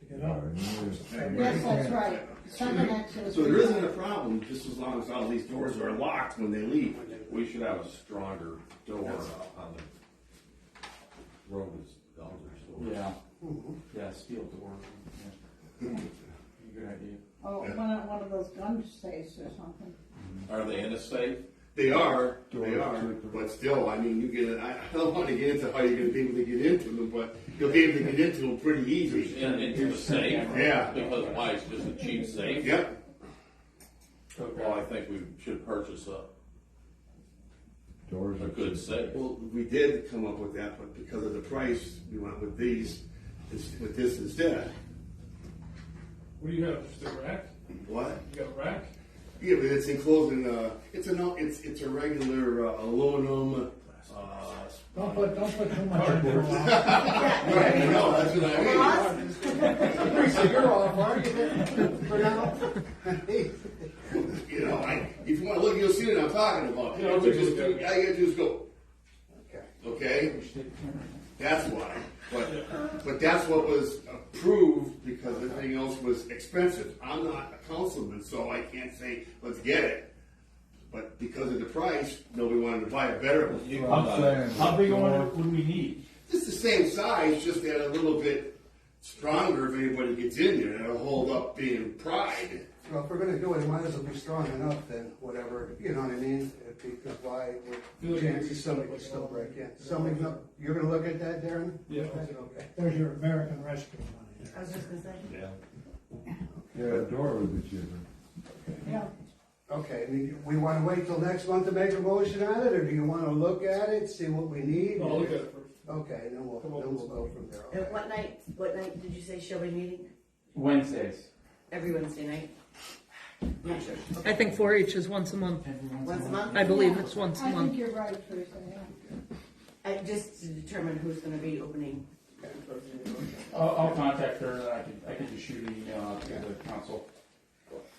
to get Yes, that's right. Second exit. So there isn't a problem, just as long as all these doors are locked when they leave. We should have a stronger door on the road as Belgian. Yeah. Yeah, steel door. Yeah. Good idea. Oh, one of those gun safes or something. Are they in a safe? They are, but still, I mean, I don't want to get into how you're gonna be able to get into them, but you'll be able to get into them pretty easy. Into the safe? Yeah. Because why, it's just a cheap safe? Yep. Well, I think we should purchase a Doors. good safe. Well, we did come up with that, but because of the price, we went with these, with this instead. What do you have, just a rack? What? You got a rack? Yeah, but it's enclosed in, it's a regular aluminum, Don't put too much in there. right, no, that's what I mean. So you're off, are you? For now? You know, if you wanna look, you'll see what I'm talking about. Yeah, All I'll take a you look at it. gotta do is go, Okay. okay? That's why, but that's what was approved because everything else was expensive. I'm not a councilman, so I can't say, let's get it. But because of the price, nobody wanted to buy a better one. I'm saying. How big a one would we need? It's the same size, just that a little bit stronger if anybody gets in there. It'll hold up being pried. Well, if we're gonna do it, it might as well be strong enough then, whatever, you know what I mean? Because why, with chances somebody could still break in. Somebody, you're gonna look at that, Darren? Yeah. Okay. There's your American Rescue money. I was just gonna say. Yeah. Yeah, the door would be cheaper. Yeah. Okay, we wanna wait till next month to make a motion on it, or do you wanna look at it, see what we need? I'll look at it first. Okay, then we'll go from there. And what night did you say shall we meeting? Wednesdays. Every Wednesday night? Not sure. I think 4-H is once a month. Once a month? I believe it's once a I think month. you're right, Teresa, yeah. Just to determine who's gonna be opening. I'll contact her, and I can just shoot an email out to the council.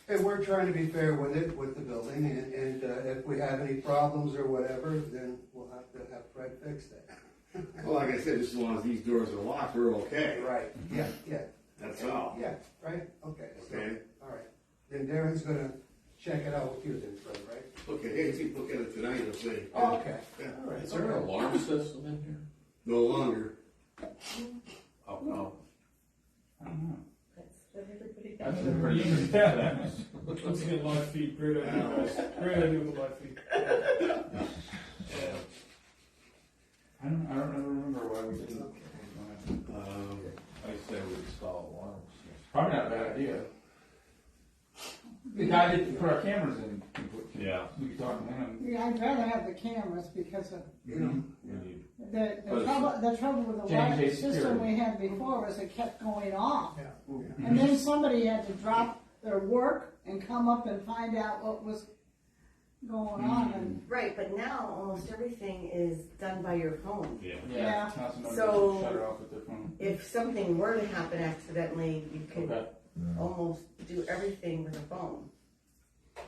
And we're trying to be fair with it, with the building, and if we have any problems or whatever, then we'll have to have Fred fix that. Well, like I said, just as long as these doors are locked, we're okay. Right, yeah, That's all. yeah, right, okay. So, Okay. all right, then Darren's gonna check it out with you then, Fred, right? Okay, hey, see, look at it tonight, you'll see. Oh, okay, Yeah. all right. Is there an alarm system in here? No longer. Oh, no. I don't know. That's what everybody That's does. pretty easy. Yeah, that was. Once again, live feed, great idea, guys. Great idea with the live feed. I don't remember why we didn't. I say we install alarms. Probably not a bad idea. The guy that put our cameras in, Yeah. we could talk to him. Yeah, I'd rather have the cameras because of, We need, the trouble with the J&J wireless system security. we had before was it kept going off. Yeah. And then somebody had to drop their work and come up and find out what was going on, and Right, but now almost everything is done by your phone. yeah. Yeah. Council members So- shut it off with their phone. If something were to happen accidentally, you could Okay. almost do everything with a phone.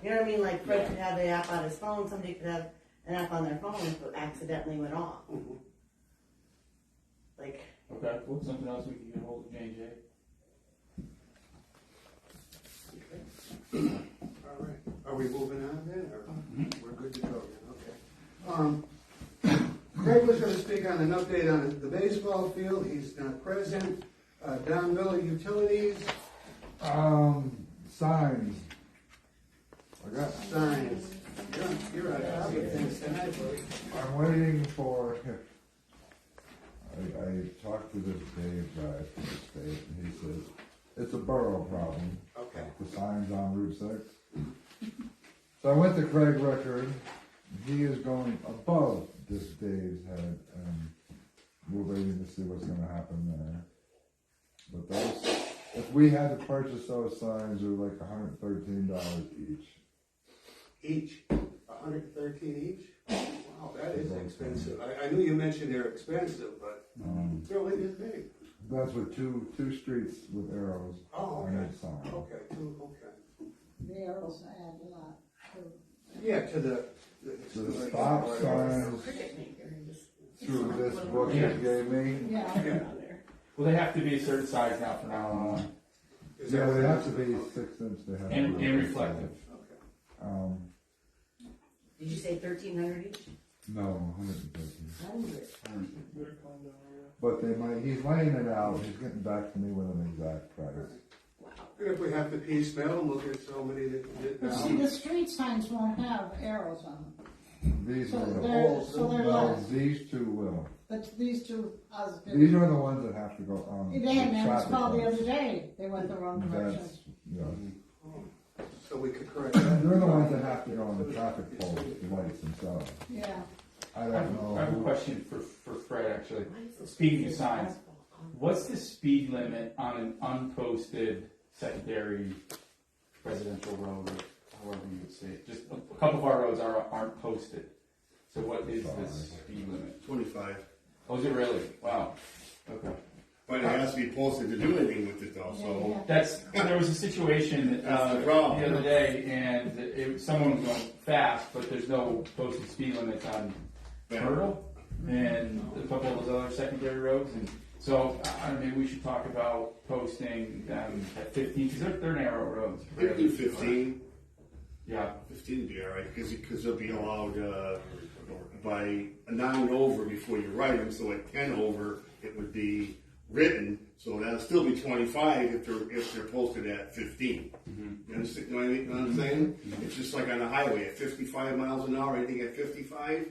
You know what I mean? Like Fred could have the app on his phone, somebody could have an app on their phone if it accidentally went off. Like, Okay, cool. Something else we can get hold of J&J. All right, are we moving on then, or we're good to go then, okay. Craig was gonna speak on an update on the baseball field, he's not present. Don Miller Utilities, Signs. I got, signs. You're on top of things tonight, buddy. I'm waiting for, I talked to this Dave guy from the state, and he says, it's a borough problem. Okay. The signs on Route 6. So I went to Craig Rickard, he is going above this Dave's head, and we're waiting to see what's gonna happen there. But those, if we had to purchase those signs, they're like $113 each. Each, 113 each? Wow, that is expensive. I knew you mentioned they're expensive, but they're only this big. That's with two streets with arrows Oh, on okay. each side. Okay, okay. the arrows add a lot. too. Yeah, to the. So the stop signs cricket maker, and just. through this book you gave me, Yeah, Yeah. On there. Well, they have to be a certain size now from now on. Is that Yeah, what they it have is? to be 6 inch, they have to And, be. and reflective. Okay. Um, Did you say 1,300 each? no, 150. 100. But he's laying it out, he's getting back to me with an exact price. Wow. And if we have to piecemeal, we'll get so many that get But see, down. the street signs won't have arrows on them, These so will. they're No, less, these two will. but these two, These are the ones that have to go on. They had the an traffic call the lights. other day, they went the wrong direction. That's, yeah. So we could correct that. They're the ones that have to go on the traffic poles, the lights themselves. Yeah, I I don't know. have a question for Fred, actually. Speaking of signs, what's the speed limit on an unposted secondary residential road, or however you would say it? Just a couple of our roads aren't posted. So what is the speed limit? 25. Oh, is it really? Wow. Okay. But it has to be posted to do anything with it though, so. There was a situation That's the problem. the other day, and someone was going fast, but there's no posted speed limits on Myrtle and a couple of those other secondary roads, and so maybe we should talk about posting them at 15 because they're narrow roads. We could do 15. Yeah. 15 would be all right, because they'll be allowed by a 9 over before you write them, so at 10 over, it would be written, so that'll still be 25 if they're posted at 15. You understand what I'm saying? It's just like on the highway, at 55 miles an hour, anything at 55,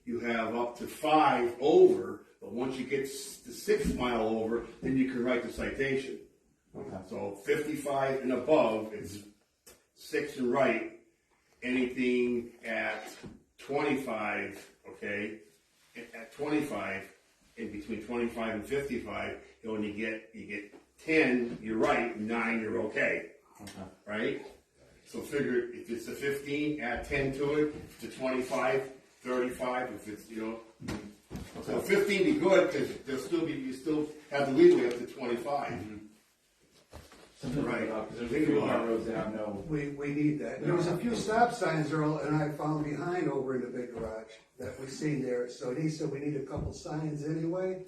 you have up to 5 over, but once you get to 6 mile over, then you can write the citation. Okay. So 55 and above, it's 6 and right. Anything at 25, okay, at 25, in between 25 and 55, you get 10, you're right, 9, you're okay. Okay. Right? So figure if it's a 15, add 10 to it, to 25, 35, if it's, So 15 be good, because you still have the leeway up to 25. Something Right. because there's a few of our roads that I know. We need that. There was a few stop signs, Earl, and I found behind over in the big garage that we seen there, so he said we need a couple signs anyway.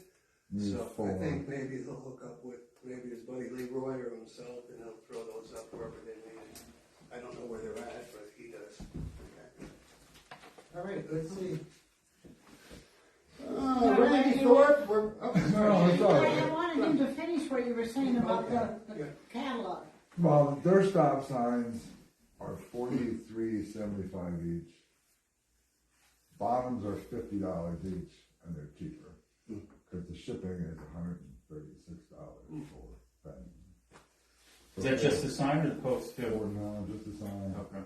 So I 4. think maybe he'll hook up with maybe his buddy Leroy or himself, and he'll throw those up wherever they need. I don't know where they're at, but he does. Okay. All right, let's see. Randy Thorpe, we're, oh, No, sorry. it's all I right. wanted him to finish what you were saying about Okay. the Yeah. catalog. Well, their stop signs are $43.75 each. Bottoms are $50 each, and they're cheaper. Because the shipping is $136 for them. Is that just the sign or the post too? No, just a sign. Okay.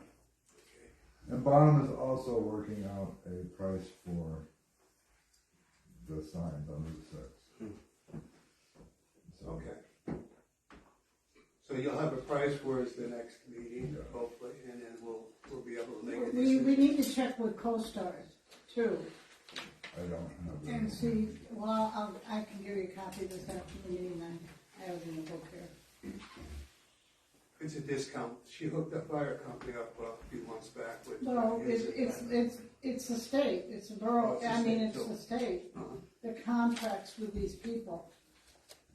And Bottom is also working out a price for the signs on Route 6. So, Okay. So you'll have a price for us the next meeting, hopefully, and then we'll be able to make a We decision. need to check with co-stars too, I don't have that. and see, well, I can give you a copy of this after the meeting, I have it in the book here. It's a discount. She hooked the fire company up a few months back with. No, it's the state, it's the borough, Oh, it's the I mean, state, it's so- the state, Uh-huh. the contracts with these people.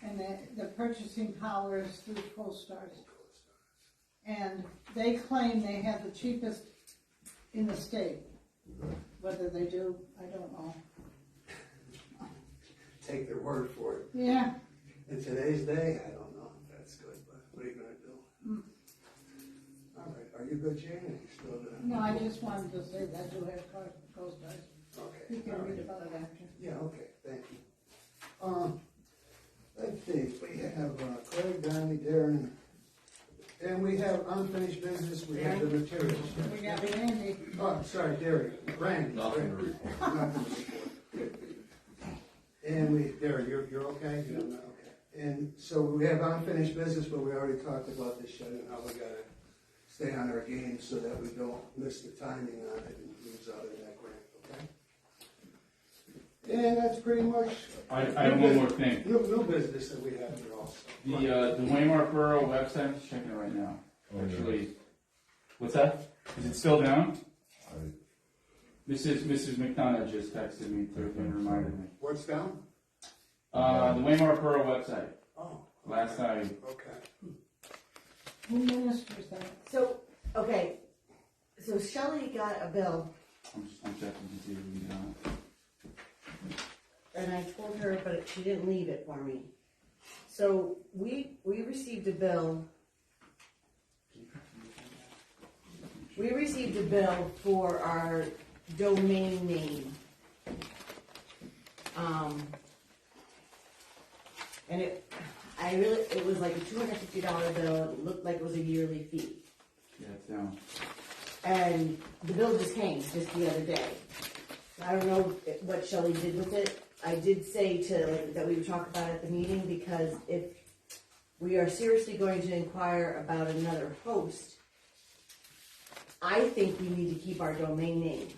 And the purchasing power is through co-stars. And they claim they have the cheapest in the state. Whether they do, I don't know. Take their word for it. Yeah, In today's day, I don't know if that's good, but what are you gonna do? All right, are you good, Jane? Are you still gonna? no, I just wanted to say that I do have co-stars. Okay. You can all read right. about it after. Yeah, okay, thank you. Let's see, we have Craig, Donnie, Darren, and we have unfinished business, we have the materials. We got Randy. Oh, sorry, Darren, Randy. Nothing to report. Nothing to report. And Darren, you're okay? You're not okay. And so we have unfinished business, but we already talked about this shed and how we gotta stay on our game so that we don't miss the timing on it and lose out on that grant, okay? And that's pretty much. I have one more thing. New business that we have here also. The Waymart Borough website, I'm just checking it right now. Oh, yeah. Actually, what's that? Is it still down? I- Mrs. McDonough just texted me and reminded me. What's down? The Waymart Borough website. Oh. Last night, Okay. Who ministers that? So, okay, so Shelley got a bill, I'm checking to see if we got it. and I told her, but she didn't leave it for me. So, we received a bill. We received a bill for our domain name. And it was like a $250 bill, it looked like it was a yearly fee. Yeah, it's down. And the bill just came just the other day. I don't know what Shelley did with it. I did say that we would talk about it at the meeting, because if we are seriously going to inquire about another host, I think we need to keep our domain name,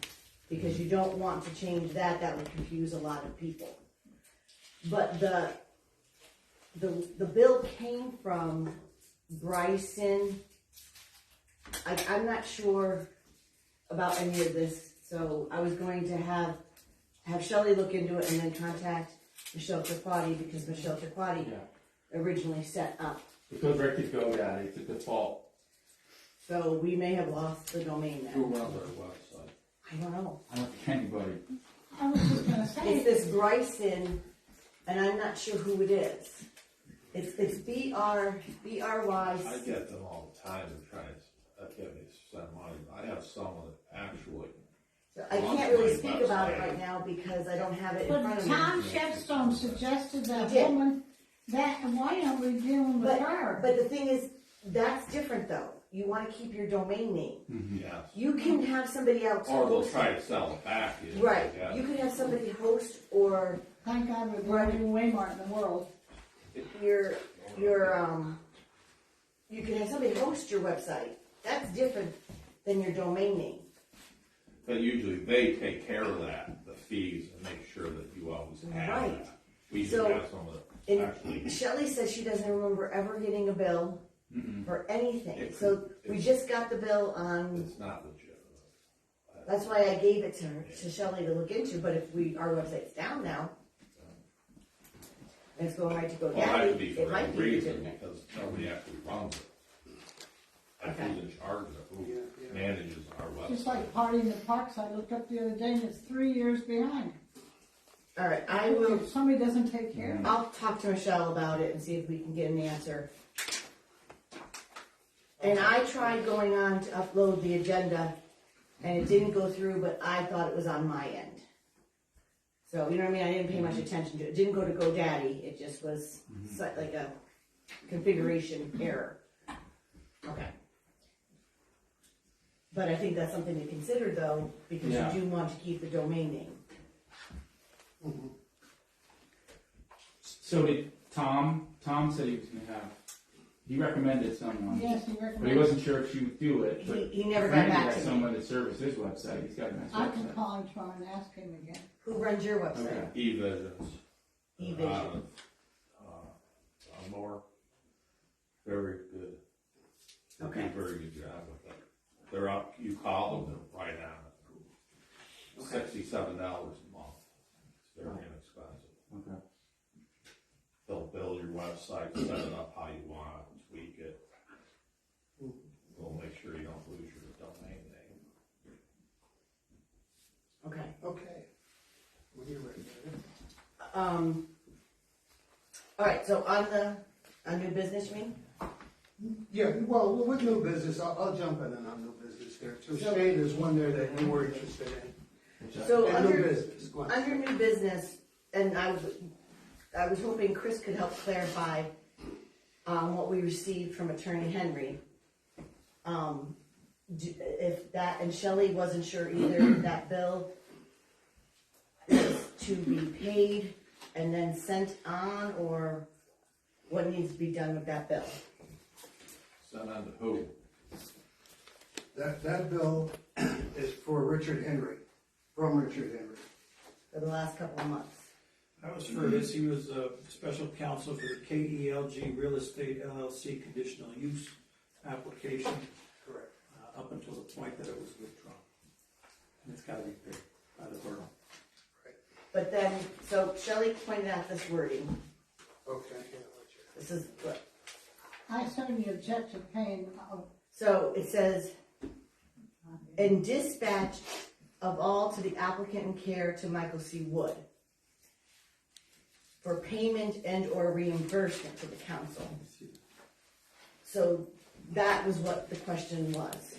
because you don't want to change that. That would confuse a lot of people. But the bill came from Bryson. I'm not sure about any of this, so I was going to have Shelley look into it and then contact Michelle Turquati, because Michelle Turquati originally set up. It goes right to GoDaddy, it's a default. So we may have lost the domain Who now. runs our website? I don't know. I don't think anybody. I was just gonna It's say, this Bryson, and I'm not sure who it is. It's BRY. I get them all the time and try to get me to send money. I have someone that actually, So I can't really speak about it right now because I don't have it in front but of me. Tom Shepstone suggested that He did. woman, why aren't we dealing with her? But the thing is, that's different though. You want to keep your domain name. yes. You can have somebody else Or they'll host. try to sell it back. Right. Yeah. You can have somebody host, or Thank God we're the only Waymart in the world. you can have somebody host your website. That's different than your domain name. But usually they take care of that, the fees, and make sure that you always have Right. that. We So, usually have someone that And actually, Shelley says she doesn't remember ever getting a bill for anything. It's- So we just got the bill on. it's not legitimate. That's why I gave it to her, to Shelley to look into. But if our website's down now, and it's going right to Well, it has to GoDaddy, be it for might a be reason, legitimate. because nobody actually runs it. Like Okay. who's in charge of it, who manages our website. Just like Party in the Parks, I looked up the other day and it's 3 years behind. All right, I will. If somebody doesn't take care of it. I'll talk to Michelle about it and see if we can get an answer. And I tried going on to upload the agenda, and it didn't go through, but I thought it was on my end. So, you know what I mean? I didn't pay much attention to it. It didn't go to GoDaddy, it just was like a configuration error. Okay. But I think that's something to consider though, because Yeah. you do want to keep the domain name. So did Tom said he was gonna have, he recommended someone. Yes, he But he recommended. wasn't sure if she would do it, but He never got Randy back has to me. someone to service his website, he's got a nice I can website. call him tomorrow and ask him again. Who runs your website? Okay. E-Visions. eVision. More. Very good. They Okay. do a very good job with it. They're up, you call them, they're right on it. $67 a month. It's very inexpensive. Okay. They'll build your website, set it up how you want it, tweak it. They'll make sure you don't lose your domain name. Okay. Okay. When you're ready. All right, so on new business, you mean? Yeah, well, with new business, I'll jump in on new business there too. So- Shane, there's one there that you were interested in. So And new under, business, go ahead. under new business, and I was hoping Chris could help clarify, what we received from Attorney Henry. If that, and Shelley wasn't sure either, if that bill is to be paid and then sent on, or what needs to be done with that bill? Send on to who? That bill is for Richard Henry, from Richard Henry. For the last couple of months. That was for his, he was a special counsel for the KELG Real Estate LLC conditional use application, Correct. up until the point that it was withdrawn. And it's gotta be paid by the borough. But then, so Shelley pointed out this wording. Okay. This is what, I certainly object to paying, So it says, and dispatch of all to the applicant in care to Michael C. Wood for payment and or reimbursement to the council. So that was what the question was.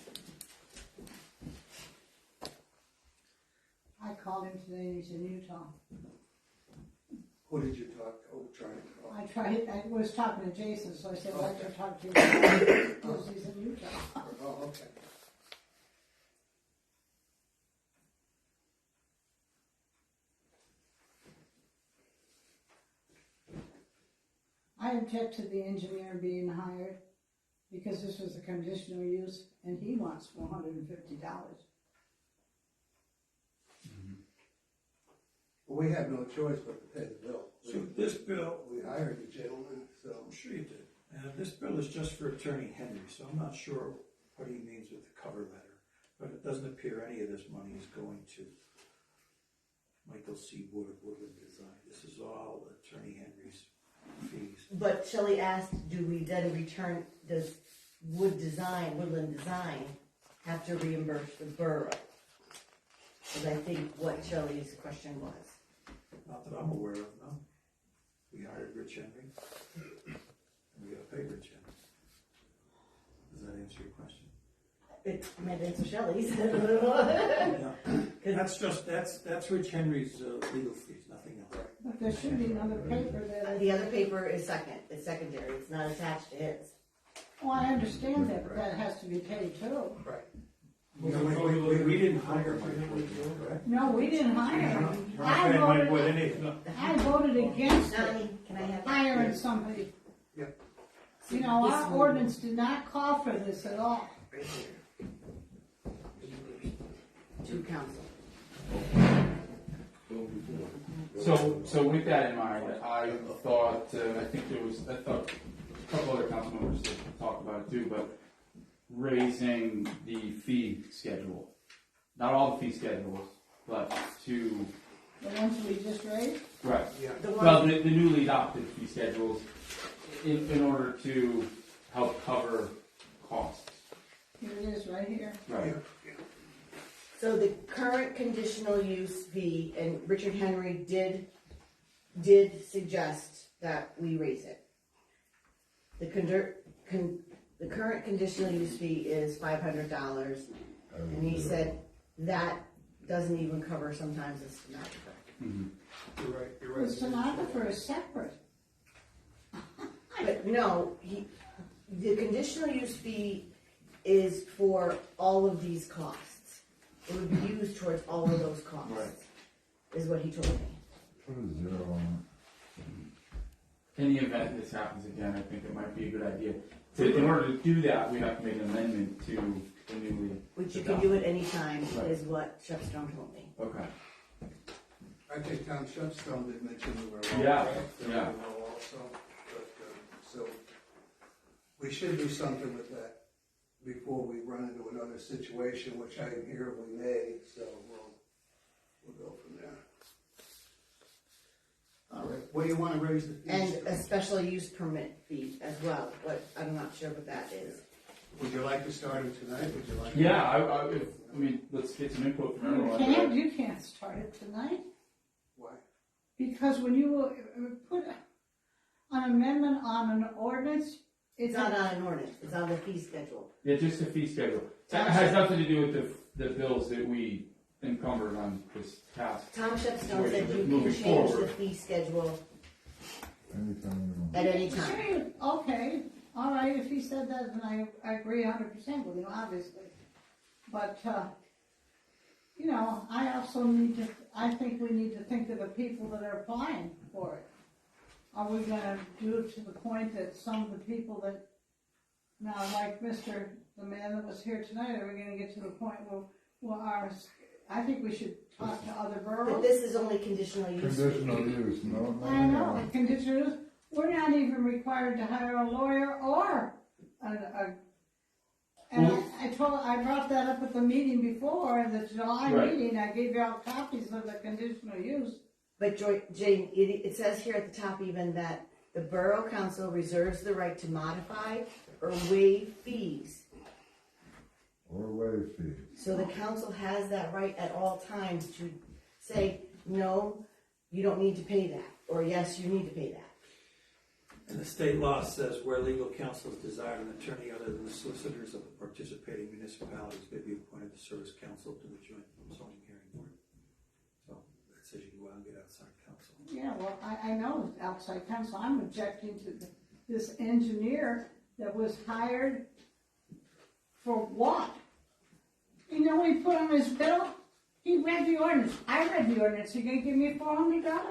I called him today and he's in Utah. Who did you try to call? I was talking to Jason, so I said, I'd like to talk to you because he's in Utah. Oh, okay. I object to the engineer being hired because this was a conditional use and he wants $450. We have no choice but to pay the bill. So this bill, We hired the gentleman, so. I'm sure you did. This bill is just for Attorney Henry, so I'm not sure what he means with the cover letter. But it doesn't appear any of this money is going to Michael C. Wood of Woodland Design. This is all Attorney Henry's fees. But Shelley asked, do we then return, does Woodland Design have to reimburse the borough? Because I think what Shelley's question was. Not that I'm aware of, no. We hired Rich Henry, and we gotta pay Rich Henry. Does that answer your question? It might answer Shelley's. Yeah. That's Rich Henry's legal fees, nothing else. But there should be another paper that The other paper is it's secondary, it's not attached to his. well, I understand that, but that has to be paid too. Right. We didn't hire Michael, correct? No, we didn't hire him. Okay, I voted against it, Nani, can I have that? hiring somebody. Yep. You know, This our one. ordinance did not call for this at all. Right here. To council. So with that in mind, I thought a couple other council members that talked about it too, but raising the fee schedule. Not all the fee schedules, but to, The ones we just raised, right. The Well, one, the newly adopted fee schedules in order to help cover costs. here it is, right here. Right. so the current conditional use fee, and Richard Henry did suggest that we raise it. The current conditional use fee is $500, and he said that doesn't even cover sometimes the stenographer. Mm-hmm. You're right. The stenographer is separate. But no, the conditional use fee is for all of these costs. It would be used towards all of those costs, Right. is what he told me. Put a zero on In the event this happens again, I think it might be a good idea. In order to do that, we have to make an amendment to the newly. Which you can do at any time, Right. is what Shepstone told me. Okay. I think Tom Shepstone did mention we were all Yeah, correct, and we yeah. know also, but, so, we should do something with that before we run into another situation, which I hear we may, so we'll go from there. All right, what do you wanna raise the fees? And a special use permit fee as well, but I'm not sure what that is. Would you like to start it tonight, would you like? Yeah, I mean, let's get some input from everyone. You can't start it tonight, Why? because when you put an amendment on an ordinance, It's not on an ordinance, it's on the fee schedule. Yeah, just the fee schedule. That has nothing to do with the bills that we encumbered on this task. Tom Shepstone said you can Moving change forward. the fee schedule anytime you want. at any time. Sure, okay, all right, if he said that, then I agree 100% with you, obviously. But, you know, I think we need to think of the people that are applying for it. Are we gonna do it to the point that some of the people that, now like the man that was here tonight, are we gonna get to the point where I think we should talk to other But boroughs. this is only conditional use. Conditional use, no. I know, conditional use, we're not even required to hire a lawyer or and I brought that up at the meeting before, in the July Right. meeting, I gave you all copies of the conditional use. But Jane, it says here at the top even that The Borough Council reserves the right to modify or waive fees. Or waive fees. So the council has that right at all times to say, no, you don't need to pay that, or yes, you need to pay that. And the state law says where legal counsel is desired, an attorney other than the solicitors of the participating municipalities may be appointed to serve as counsel to the joint zoning hearing board. So that says you can go out and get outside counsel. Yeah, well, I know outside counsel, I'm objecting to this engineer that was hired for what? You know what he put on his bill? He read the ordinance. I read the ordinance. You gonna give me $400?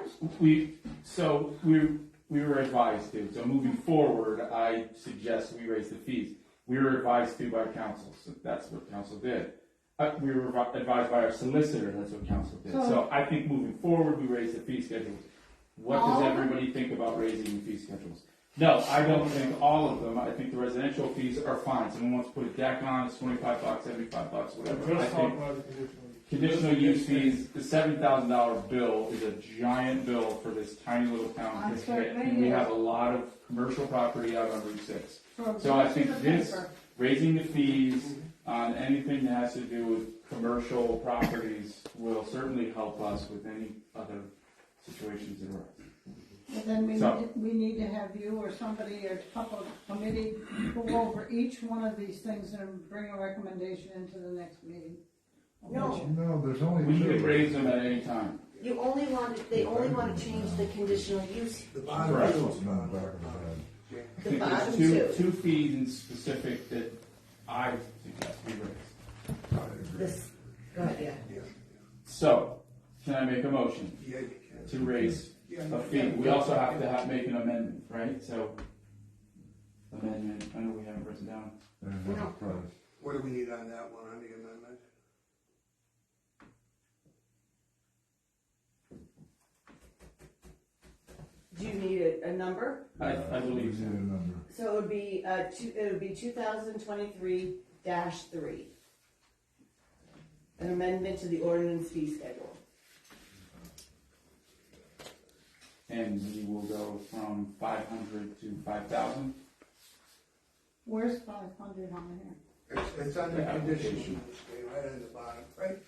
We were advised to, so moving forward, I suggest we raise the fees. We were advised to by council, so that's what council did. We were advised by our solicitor, that's what council did. So I think moving forward, we raise the fee schedules. What does everybody think about raising the fee schedules? No, I don't think all of them. I think the residential fees are fine. Someone wants to put a deck on, it's $25, $75, whatever. I think conditional use fees, the $7,000 bill is a giant bill for this tiny little town to hit. And we have a lot of commercial property out on Route 6. So I think this, raising the fees on anything that has to do with commercial properties will certainly help us with any other situations that arise. And then we need to have you or somebody or a couple of committee go over each one of these things and bring a recommendation into the next meeting. No, there's only We two. could raise them at any time. They only want to change the conditional use. The bottom Correct. two. No, back of the head. I The think bottom there's two. two fees in specific that I suggest we raise. This, go ahead, yeah. So, can I make a motion Yeah, you can. to raise a fee? We also have to make an amendment, right? So, amendment, I know we have it written down. And have a price. What do we need on that one, on the amendment? Do you need a number? I believe We so. need a number. So it would be 2023-3. An amendment to the ordinance fee schedule. And we will go from 500 to 5,000. Where's 500 on here? It's on the The conditional application. use, right on the bottom, right?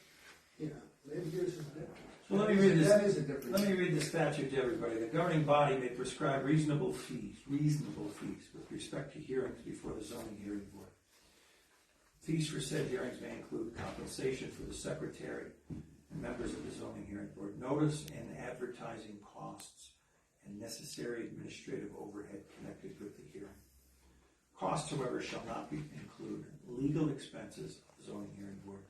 Yeah, maybe yours is different. Well, let me read this. That is a difference. Let me read the statute to everybody. The governing body may prescribe reasonable fees with respect to hearings before the zoning hearing board. Fees for said hearings may include compensation for the secretary and members of the zoning hearing board, notice and advertising costs, and necessary administrative overhead connected with the hearing. Costs, however, shall not include legal expenses of the zoning hearing board,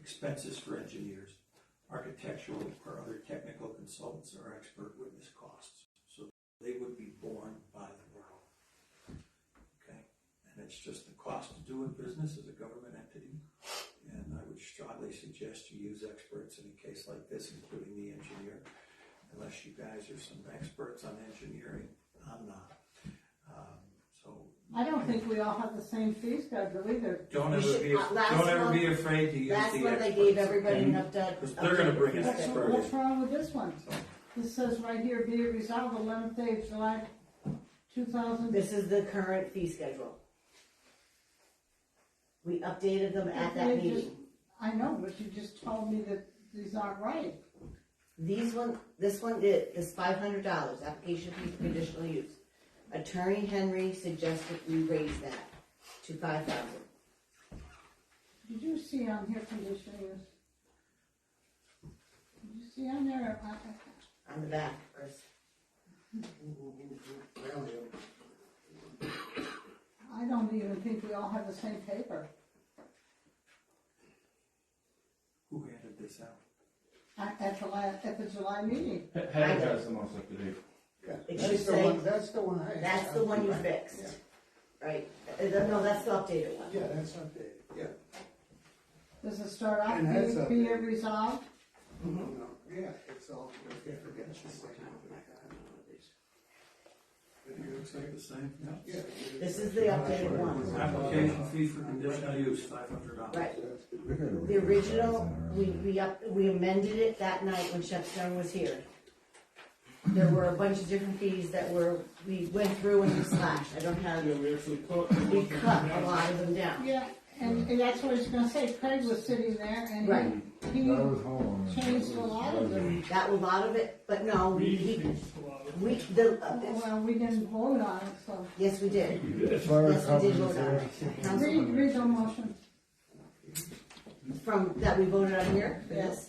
expenses for engineers, architectural or other technical consultants or expert witness costs. So they would be borne by the borough. Okay? And it's just the cost of doing business as a government entity. And I would strongly suggest you use experts in a case like this, including the engineer. Unless you guys are some experts on engineering, I'm not. I don't think we all have the same fee schedule either. Don't We ever should- be, last don't ever be month- afraid to use the Last experts. month they gave everybody okay? enough to. Because they're gonna bring an expert What's in. wrong with this one? This says right here, be it resolved 11th day of July 2000. This is the current fee schedule. We updated them at that They just- meeting. I know, but you just told me that these aren't right. This one is $500, application fee for conditional use. Attorney Henry suggested we raise that to 5,000. Did you see on here conditional use? Did you see on there? On the back, first. I don't even think we all have the same paper. Who handed this out? At the July meeting. Heather has the most up to date. It That's should the say, one, that's the one I. that's the one you fixed, right? No, that's the updated one. Yeah, that's updated, yeah. Does it start off, And that's be it updated. resolved? No, yeah, it's all, I forget the same. It looks like the same. Yeah. This is the updated one. Application fee for conditional use, $500. Right. We gotta The original, read that. we amended it that night when Chef Stone was here. there were a bunch of different fees that we went through and we slashed. I don't have, Yeah, we actually we cut a lot of them down. Yeah, and that's what I was gonna say, Craig was sitting there and Right. he That was home. changed a lot of them. That was a lot of it, but no, We we, changed a lot of we, it. Well, we didn't vote on it, so. yes, we did. Fire Yes, we did company vote on there. it. Council, Read the motion. from, that we voted on here, yes.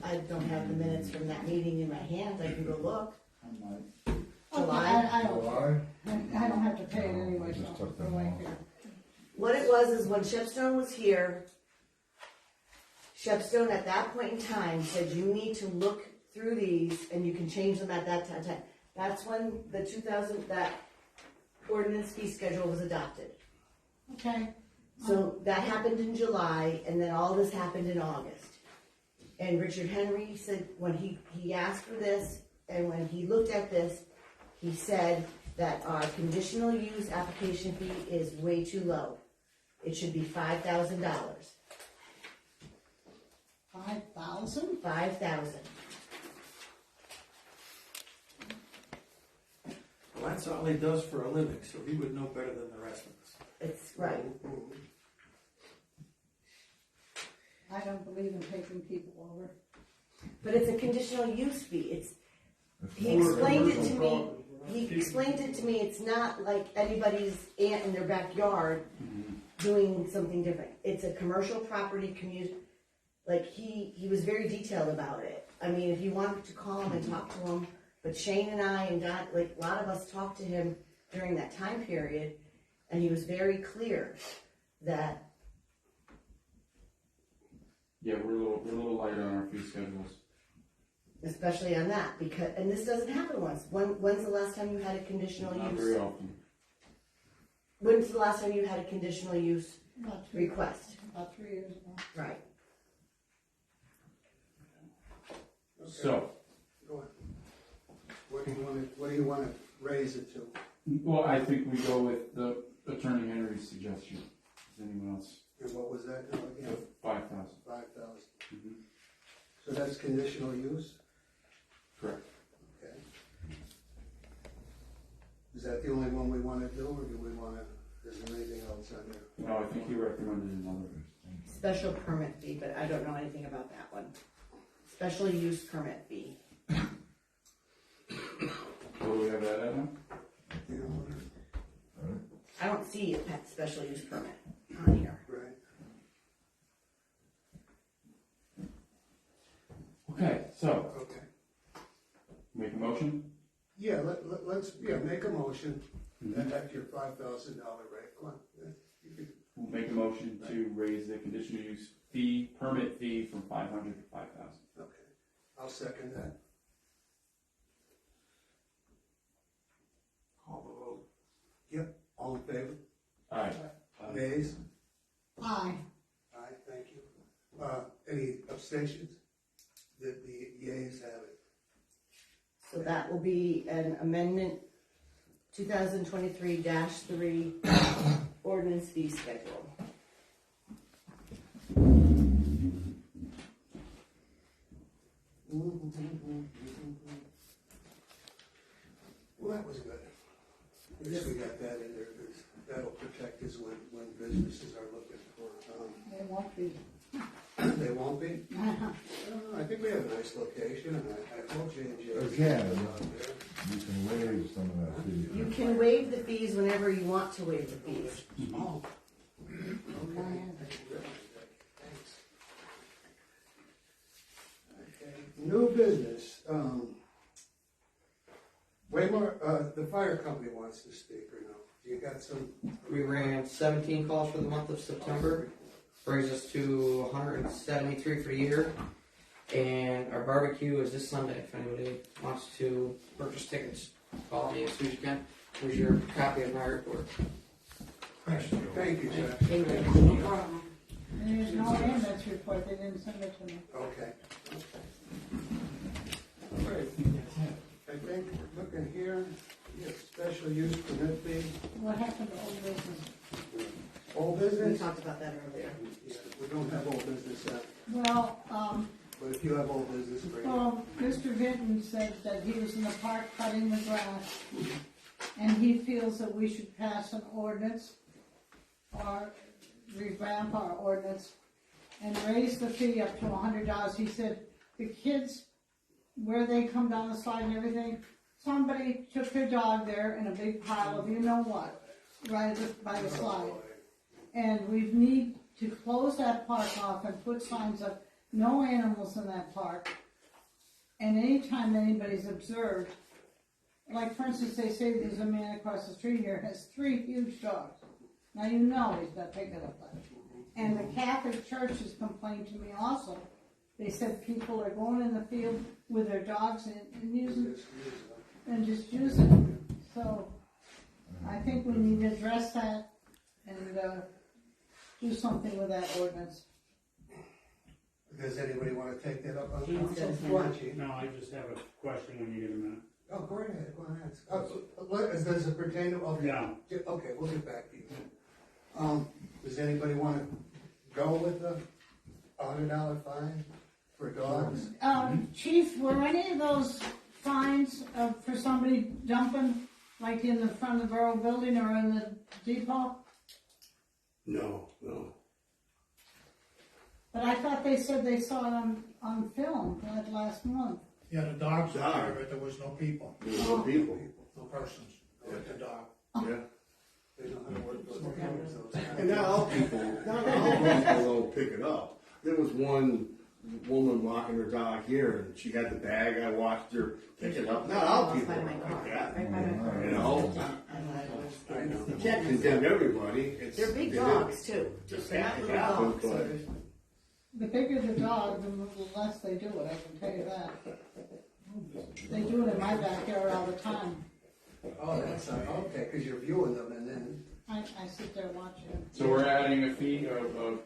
I don't have the minutes from that meeting in my hand, I can go look. Okay, July. I don't, July? I don't have to pay it anyway, Just so. took them go like off. here. What it was is when Shepstone was here, Shepstone at that point in time said you need to look through these and you can change them at that time. That's when the 2000, that ordinance fee schedule was adopted. Okay, So that happened in July and then all this happened in August. And Richard Henry said, when he asked for this and when he looked at this, he said that our conditional use application fee is way too low. It should be $5,000. 5,000? 5,000. Well, that's all he does for a living, so he would know better than the rest of us. It's right. I don't believe in taking people over. But it's a conditional use fee. It's He more explained it commercial to me. property. He explained it to me. It's not like anybody's aunt in their backyard doing something different. It's a commercial property like he was very detailed about it. I mean, if you wanted to call him and talk to him, but Shane and I and Don, like a lot of us talked to him during that time period, and he was very clear that Yeah, we're a little light on our fee schedules. especially on that, because, and this doesn't happen once. When's the last time you had a conditional Not use? very often. When's the last time you had a conditional use About request? about 3 years ago. Right. So, Go on. What do you want to raise it to? well, I think we go with the Attorney Henry's suggestion. Does anyone else? And what was that now again? 5,000. 5,000. So that's conditional use? Correct. Okay. Is that the only one we want to do, or do we want to, is there anything else on there? No, I think he recommended another. Special permit fee, but I don't know anything about that one. Special use permit fee. What do we have that at now? I don't see a pet special use permit on here. Right. Okay, so, Okay. make a motion? Yeah, let's make a motion, and that's your $5,000 rate. Come on. Yeah, you can- We'll make a motion to raise the conditional use fee, permit fee from 500 to 5,000. Okay. I'll second that. Call the vote. Yep. All in favor? Alright, Nays? Aye. Aye, thank you. Any abstentions? The yeas have it. So that will be an amendment 2023-3 ordinance fee schedule. Well, that was good. At least we got that in there, because that'll protect us when businesses are looking for, They won't be. they won't be? I don't know, I think we have a nice location, and I hope J&J. Again, you can waive some of that fee. You can waive the fees whenever you want to waive the fees. Oh. Okay. I didn't realize that. Thanks. Okay, new business, Waymart, the fire company wants to speak or no? You got some? We ran 17 calls for the month of September, brings us to 173 for the year. And our barbecue is this Sunday. If anybody wants to purchase tickets, call me as soon as you can. Here's your copy of my report. Thank you, Jeff. Thank you. No problem. And there's no ambulance report, they didn't send it to me. Okay. I think that's it. I think, looking here, you have special use permit fee, What happened to old business? old We business? talked about that earlier. Yeah, we don't have old business yet, Well, but if you have old business, bring it. Well, Mr. Vinton said that he was in the park cutting the grass, and he feels that we should pass an ordinance, or revamp our ordinance, and raise the fee up to $100. He said, the kids, where they come down the slide and everything, somebody took their dog there in a big pile of you know what, right by the slide. And we need to close that park off and put signs up, no animals in that park. And anytime anybody's observed, like for instance, they say there's a man across the street here has 3 huge dogs. Now you know he's got picked up by it. And the Catholic Church has complained to me also. They said people are going in the field with their dogs and using and just using them. So I think we need to address that and do something with that ordinance. Does anybody want to take that up on Gene council? says Go on, Gene. No, I just have a question when you get a minute. Oh, go ahead, go ahead. Does it pertain to, okay. No. Okay, we'll get back to you. Does anybody want to go with the $100 fine for dogs? Chief, were any of those fines for somebody dumping, like in the front of the borough building or in the depot? No. But I thought they said they saw it on film that last month. Yeah, the dogs were there, but there was no people, There's no people. no persons, with the dog. Yeah. They know how to work those cameras. And not all people don't pick it up. There was one woman walking her dog here, and she had the bag. I watched her pick it up. Not all people By my are car, like that. right by my car. You know? I know. You can't condemn everybody. They're big dogs too. They're not little dogs. So there's- The bigger the dog, the less they do it, I can tell you that. They do it in my backyard all the time. Oh, that's, okay, because you're viewing them and then. I sit there watching it. So we're adding a fee of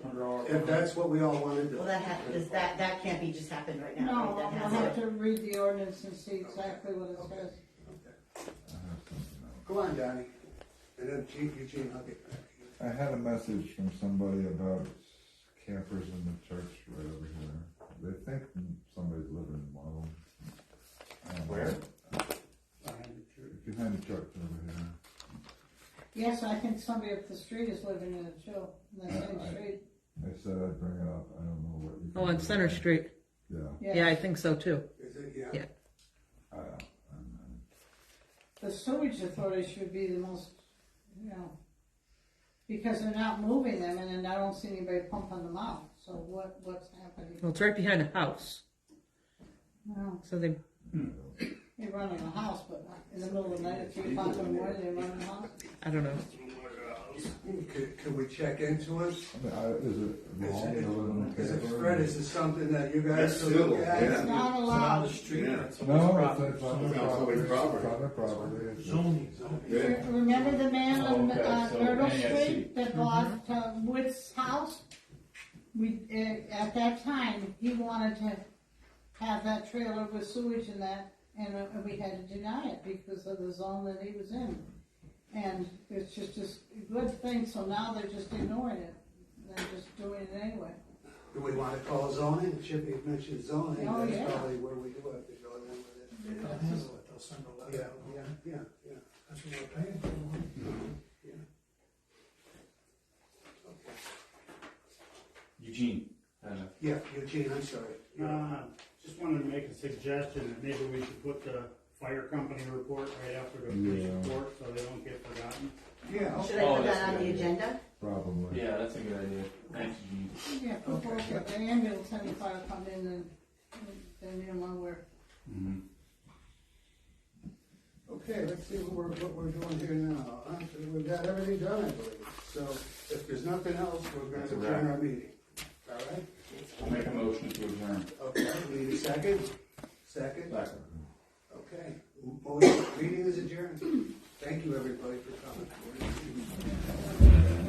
$100. If that's what we all want to do. Well, that can't be just happened right now. No, right? That I'll has have to- to read the ordinance and see exactly what it says. Go on, Donnie. And then Eugene, I'll get back to you. I had a message from somebody about campers in the church right over here. They think somebody's living in one of them. Where? Behind the church over here. Yes, I think somebody up the street is living in it too, in that same street. They said I'd bring it up. I don't know what you. Oh, on Center Street. Yeah. Yeah, I think so too. Is it? Yeah. Yeah. The sewage authority should be the most, because they're not moving them and then I don't see anybody pumping them out. So what's happening? Well, it's right behind a house. No, So they, they run in a house, but not in the middle of the night at 3 o'clock in the morning, they run in the house. I don't know. Can we check into it? I mean, is it wrong to live in a Is it, camper? Fred, is this something that you guys That's should look civil, at? yeah. It's not It's on allowed. the street, Yeah. it's someone's No, property. it's on the It's on property. somebody's property. It's on the property. It's- Zoning. Yeah. Remember the man on Oh, okay, so Myrtle NASC. Street that bought Wood's house? At that time, he wanted to have that trailer with sewage in that, and we had to deny it because of the zone that he was in. And it's just a good thing, so now they're just ignoring it. They're just doing it anyway. Do we want to call zoning? Chippy mentioned zoning. Oh, That's yeah. probably where we do have to go then with it. They'll handle it, they'll send a letter Yeah, out. yeah. That's what we're paying for. Okay. Eugene. Yeah, Eugene, I'm sorry. Just wanted to make a suggestion that maybe we should put the fire company report right after the police Yeah. report so they don't get forgotten. Yeah, Should okay. I put that's that on good. the agenda? Probably. Yeah, that's a good idea. Thanks, Eugene. Yeah, people, if the ambulance and the fire come in, then you know where. Mm-hmm. Okay, let's see what we're doing here now. We've got everything done, I believe. So if there's nothing else, we're going That's to a adjourn wrap. our meeting. All right? I'll make a motion to adjourn. Okay, we need a second? Second? Second. Okay. Meeting is adjourned. Thank you, everybody, for coming.